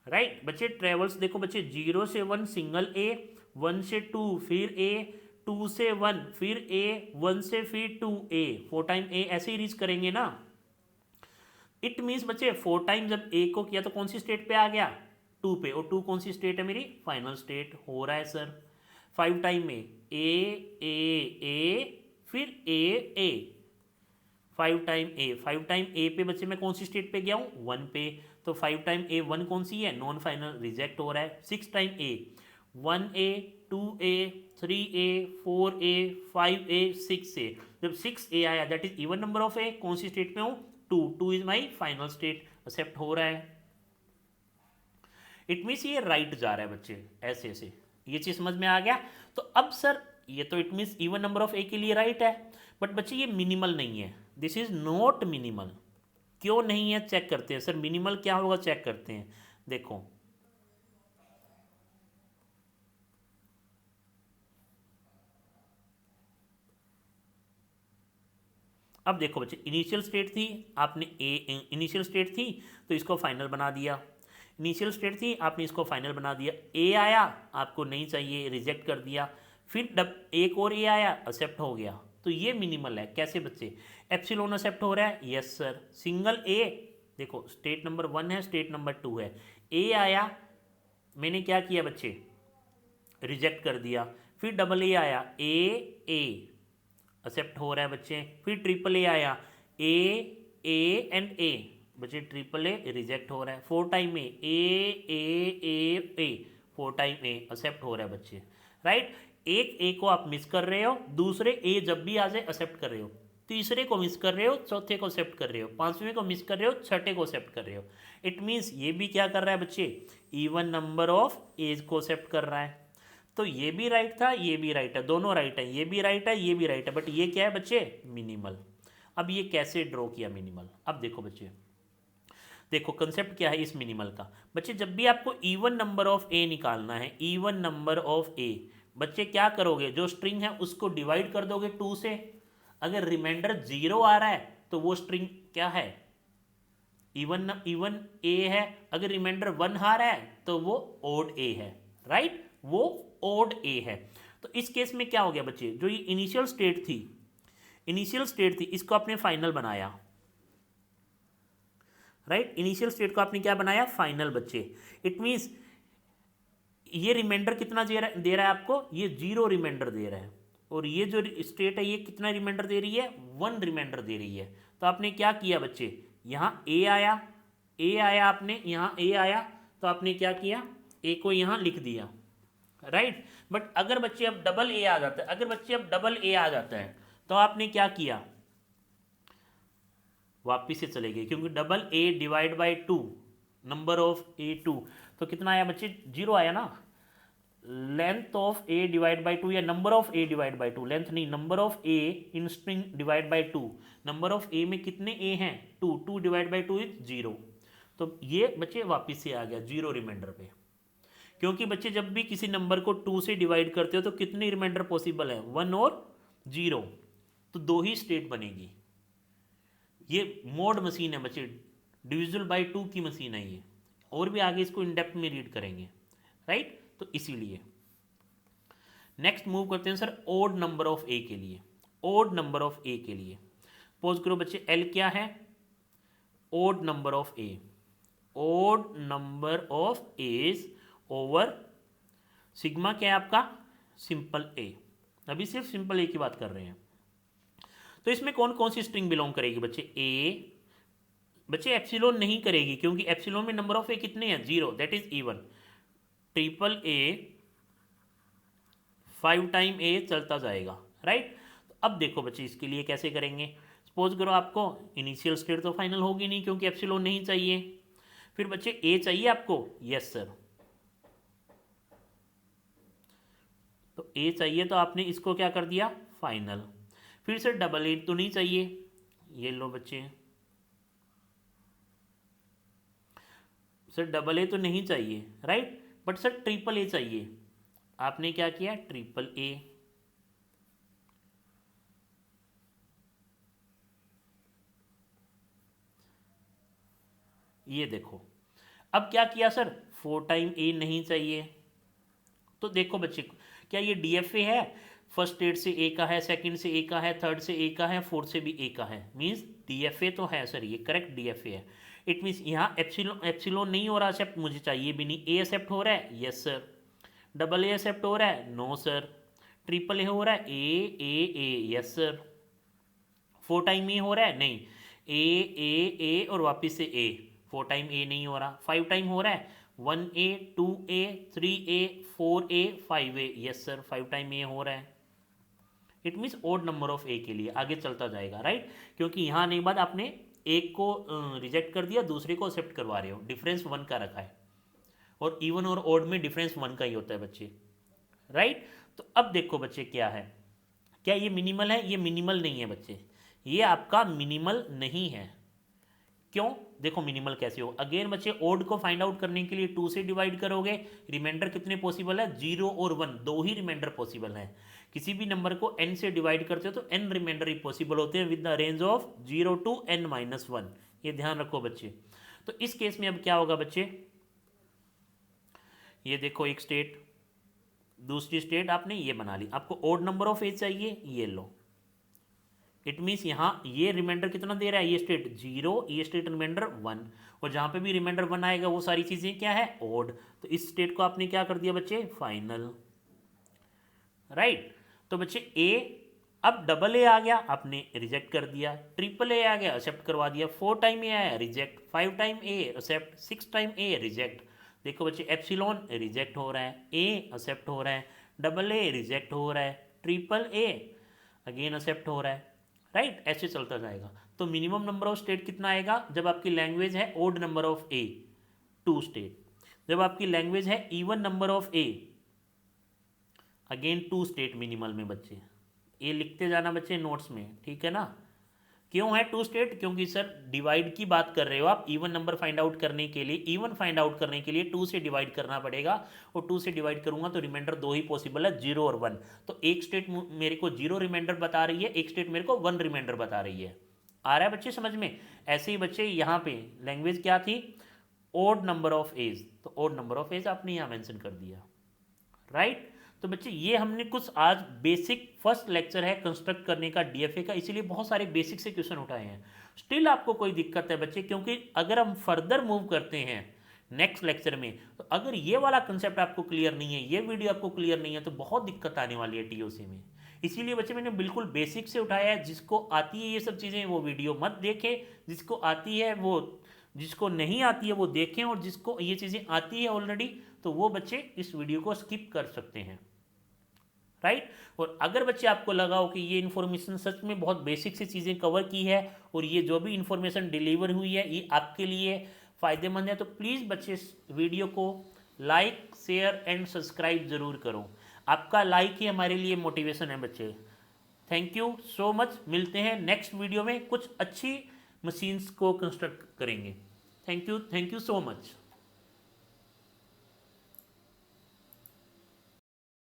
राइट बच्चे ट्रेवल्स देखो बच्चे 0 से 1 सिंगल ए, 1 से 2 फिर ए, 2 से 1 फिर ए, 1 से फिर 2 ए, 4 टाइम ए, ऐसे ही रीच करेंगे ना। इट मीन्स बच्चे 4 टाइम जब ए को किया तो कौन सी स्टेट पे आ गया, 2 पे, और 2 कौन सी स्टेट है मेरी, फाइनल स्टेट हो रहा है सर। 5 टाइम में ए फिर ए, 5 टाइम ए, 5 टाइम ए पे बच्चे मैं कौन सी स्टेट पे गया हूँ, 1 पे, तो 5 टाइम ए 1 कौन सी है, नॉन फाइनल, रिजेक्ट हो रहा है। 6 टाइम ए, 1 ए, 2 ए, 3 ए, 4 ए, 5 ए, 6 ए, जब 6 ए आया that is even number of A, कौन सी स्टेट में हूँ, 2 is my final state, accept हो रहा है। इट मीन्स ये राइट जा रहा है बच्चे, ऐसे ऐसे, ये चीज समझ में आ गया। तो अब सर ये तो it means even number of A के लिए राइट है, बट बच्चे ये मिनिमल नहीं है, दिस इज नॉट मिनिमल। क्यों नहीं है, चेक करते हैं सर, मिनिमल क्या होगा, चेक करते हैं। देखो अब देखो बच्चे, इनिशियल स्टेट थी, आपने ए इनिशियल स्टेट थी तो इसको फाइनल बना दिया, इनिशियल स्टेट थी आपने इसको फाइनल बना दिया, ए आया आपको नहीं चाहिए, रिजेक्ट कर दिया, फिर एक और ए आया, एक्सेप्ट हो गया, तो ये मिनिमल है। कैसे बच्चे, एप्सिलॉन एक्सेप्ट हो रहा है, यस सर। सिंगल ए देखो, स्टेट नंबर 1 है, स्टेट नंबर 2 है, ए आया, मैंने क्या किया बच्चे, रिजेक्ट कर दिया, फिर डबल ए आया, ए एक्सेप्ट हो रहा है बच्चे, फिर ट्रिपल ए आया, ए एंड ए, बच्चे ट्रिपल ए रिजेक्ट हो रहा है। 4 टाइम में ए 4 टाइम ए एक्सेप्ट हो रहा है बच्चे, राइट। एक ए को आप मिस कर रहे हो, दूसरे ए जब भी आ जाए एक्सेप्ट कर रहे हो, तीसरे को मिस कर रहे हो, चौथे को एक्सेप्ट कर रहे हो, पांचवें को मिस कर रहे हो, छठे को एक्सेप्ट कर रहे हो। इट मीन्स ये भी क्या कर रहा है बच्चे, इवन नंबर ऑफ एज को एक्सेप्ट कर रहा है। तो ये भी राइट था, ये भी राइट है, दोनों राइट है, ये भी राइट है, ये भी राइट है, बट ये क्या है बच्चे, मिनिमल। अब ये कैसे ड्रॉ किया मिनिमल, अब देखो बच्चे, देखो कंसेप्ट क्या है इस मिनिमल का। बच्चे जब भी आपको इवन नंबर ऑफ ए निकालना है, इवन नंबर ऑफ ए, बच्चे क्या करोगे, जो स्ट्रिंग है उसको डिवाइड कर दोगे 2 से, अगर रिमाइंडर 0 आ रहा है तो वो स्ट्रिंग क्या है, इवन ए है, अगर रिमाइंडर 1 आ रहा है तो वो ओड ए है, राइट, वो ओड ए है। तो इस केस में क्या हो गया बच्चे, जो ये इनिशियल स्टेट थी इसको आपने फाइनल बनाया, राइट, इनिशियल स्टेट को आपने क्या बनाया, फाइनल बच्चे। इट मीन्स ये रिमाइंडर कितना दे रहा है आपको, ये 0 रिमाइंडर दे रहा है, और ये जो स्टेट है ये कितना रिमाइंडर दे रही है, 1 रिमाइंडर दे रही है। तो आपने क्या किया बच्चे, यहाँ ए आया आपने, यहाँ ए आया, तो आपने क्या किया, ए को यहाँ लिख दिया, राइट। बट अगर बच्चे अब डबल ए आ जाता है, तो आपने क्या किया, वापिस से चले गए, क्योंकि double A divide by 2, number of A 2, तो कितना आया बच्चे, 0 आया ना। Length of A divide by 2 या number of A divide by 2, length नहीं, number of A in string divide by 2, number of A में कितने ए हैं, 2 डिवाइड बाई 2 इज 0। तो ये बच्चे वापिस से आ गया 0 रिमाइंडर पे, क्योंकि बच्चे जब भी किसी नंबर को 2 से डिवाइड करते हो तो कितने रिमाइंडर पॉसिबल है, 1 और 0, तो 2 ही स्टेट बनेगी। ये मोड मशीन है बच्चे, डिविजिबल बाई 2 की मशीन है ये, और भी आगे इसको इन डेप्थ में रीड करेंगे, राइट। तो इसीलिए नेक्स्ट मूव करते हैं sir odd number of A के लिए। ओड नंबर ऑफ ए के लिए पोज करो बच्चे, एल क्या है, odd number of A, odd number of A's over sigma क्या है आपका, सिंपल ए। अभी सिर्फ सिंपल ए की बात कर रहे हैं। तो इसमें कौन कौन सी स्ट्रिंग बिलोंग करेगी बच्चे, ए, बच्चे एप्सिलॉन नहीं करेगी, क्योंकि एप्सिलॉन में नंबर ऑफ ए कितने हैं, 0, that is even. Triple A 5 time A चलता जाएगा, राइट। तो अब देखो बच्चे इसके लिए कैसे करेंगे। सपोज करो आपको इनिशियल स्टेट तो फाइनल होगी नहीं, क्योंकि एप्सिलॉन नहीं चाहिए, फिर बच्चे ए चाहिए आपको, यस सर, तो ए चाहिए तो आपने इसको क्या कर दिया, फाइनल। फिर सर डबल ए तो नहीं चाहिए, ये लो बच्चे, सर डबल ए तो नहीं चाहिए, right, but sir triple A चाहिए, आपने क्या किया, ट्रिपल ए। ये देखो, अब क्या किया सर, 4 टाइम ए नहीं चाहिए, तो देखो बच्चे क्या ये डीएफए है, फर्स्ट स्टेट से ए का है, सेकंड से ए का है, थर्ड से ए का है, फोर्थ से भी ए का है, मींस डीएफए तो है सर, ये करेक्ट डीएफए है। इट मीन्स यहाँ एप्सिलॉन एप्सिलॉन नहीं हो रहा एक्सेप्ट, मुझे चाहिए भी नहीं। ए एक्सेप्ट हो रहा है, yes sir. Double A accept हो रहा है, नो सर। ट्रिपल ए हो रहा है, ए, यस सर। 4 टाइम ए हो रहा है, नहीं। ए और वापस से ए, 4 टाइम ए नहीं हो रहा। 5 टाइम हो रहा है, 1A 2A 3A 4A 5A, yes sir 5 time ए हो रहा है। It means odd number of A के लिए आगे चलता जाएगा, राइट, क्योंकि यहाँ आने के बाद आपने एक को रिजेक्ट कर दिया, दूसरे को एक्सेप्ट करवा रहे हो, डिफरेंस 1 का रखा है, और इवन और ओड में डिफरेंस 1 का ही होता है बच्चे, राइट। तो अब देखो बच्चे क्या है, क्या ये मिनिमल है? ये मिनिमल नहीं है बच्चे, ये आपका मिनिमल नहीं है। क्यों? देखो मिनिमल कैसे हो, अगेन बच्चे ओड को फाइंड आउट करने के लिए 2 से डिवाइड करोगे, रिमाइंडर कितने पॉसिबल है? 0 और 1, 2 ही रिमाइंडर पॉसिबल है। किसी भी नंबर को n से डिवाइड करते हो तो n रिमाइंडर ही पॉसिबल होते हैं with the range of 0 to n-1, ये ध्यान रखो बच्चे। तो इस केस में अब क्या होगा बच्चे, ये देखो एक स्टेट, दूसरी स्टेट आपने ये बना ली, आपको ओड नंबर ऑफ एज चाहिए, ये लो। इट मीन्स यहाँ ये रिमाइंडर कितना दे रहा है, ये स्टेट 0, ये स्टेट रिमाइंडर 1, और जहाँ पे भी रिमाइंडर 1 आएगा वो सारी चीज़ें क्या है, ओड। तो इस स्टेट को आपने क्या कर दिया बच्चे, फाइनल, राइट। तो बच्चे ए, अब डबल ए आ गया, आपने रिजेक्ट कर दिया, ट्रिपल ए आ गया, एक्सेप्ट करवा दिया, 4 टाइम ए आया, रिजेक्ट, 5 टाइम ए एक्सेप्ट, 6 टाइम ए रिजेक्ट। देखो बच्चे एप्सिलॉन रिजेक्ट हो रहा है, ए एक्सेप्ट हो रहा है, डबल ए रिजेक्ट हो रहा है, ट्रिपल ए अगेन एक्सेप्ट हो रहा है, राइट, ऐसे चलता जाएगा। तो मिनिमम नंबर ऑफ स्टेट कितना आएगा, जब आपकी लैंग्वेज है odd number of A, 2 state. जब आपकी लैंग्वेज है even number of A, again 2 state minimal में बच्चे, ये लिखते जाना बच्चे नोट्स में, ठीक है ना। क्यों है 2 स्टेट, क्योंकि सर डिवाइड की बात कर रहे हो आप, इवन नंबर फाइंड आउट करने के लिए, इवन फाइंड आउट करने के लिए 2 से डिवाइड करना पड़ेगा, और 2 से डिवाइड करूंगा तो रिमाइंडर 2 ही पॉसिबल है, 0 और 1। तो एक स्टेट मेरे को 0 रिमाइंडर बता रही है, एक स्टेट मेरे को 1 रिमाइंडर बता रही है। आ रहा है बच्चे समझ में? ऐसे ही बच्चे यहाँ पे लैंग्वेज क्या थी, ओड नंबर ऑफ एज, तो ओड नंबर ऑफ एज आपने यहाँ मैंशन कर दिया, राइट। तो बच्चे ये हमने कुछ आज बेसिक फर्स्ट लेक्चर है कंस्ट्रक्ट करने का डीएफए का, इसीलिए बहुत सारे बेसिक से क्वेश्चन उठाए हैं। स्टिल आपको कोई दिक्कत है बच्चे, क्योंकि अगर हम फर्दर मूव करते हैं नेक्स्ट लेक्चर में, तो अगर ये वाला कंसेप्ट आपको क्लियर नहीं है, ये वीडियो आपको क्लियर नहीं है, तो बहुत दिक्कत आने वाली है टीओसी में। इसीलिए बच्चे मैंने बिल्कुल बेसिक से उठाया है, जिसको आती है ये सब चीज़ें वो वीडियो मत देखें, जिसको आती है वो, जिसको नहीं आती है वो देखें, और जिसको ये चीज़ें आती है ऑलरेडी तो वो बच्चे इस वीडियो को स्किप कर सकते हैं, राइट। और अगर बच्चे आपको लगा हो कि ये इन्फॉर्मेशन सच में बहुत बेसिक सी चीज़ें कवर की है, और ये जो भी इन्फॉर्मेशन डिलीवर हुई है ये आपके लिए फ़ायदेमंद है, तो प्लीज़ बच्चे इस वीडियो को लाइक, शेयर एंड सब्सक्राइब ज़रूर करो। आपका लाइक ही हमारे लिए मोटिवेशन है बच्चे। थैंक यू सो मच, मिलते हैं नेक्स्ट वीडियो में, कुछ अच्छी मशीन्स को कंस्ट्रक्ट करेंगे। Thank you so much.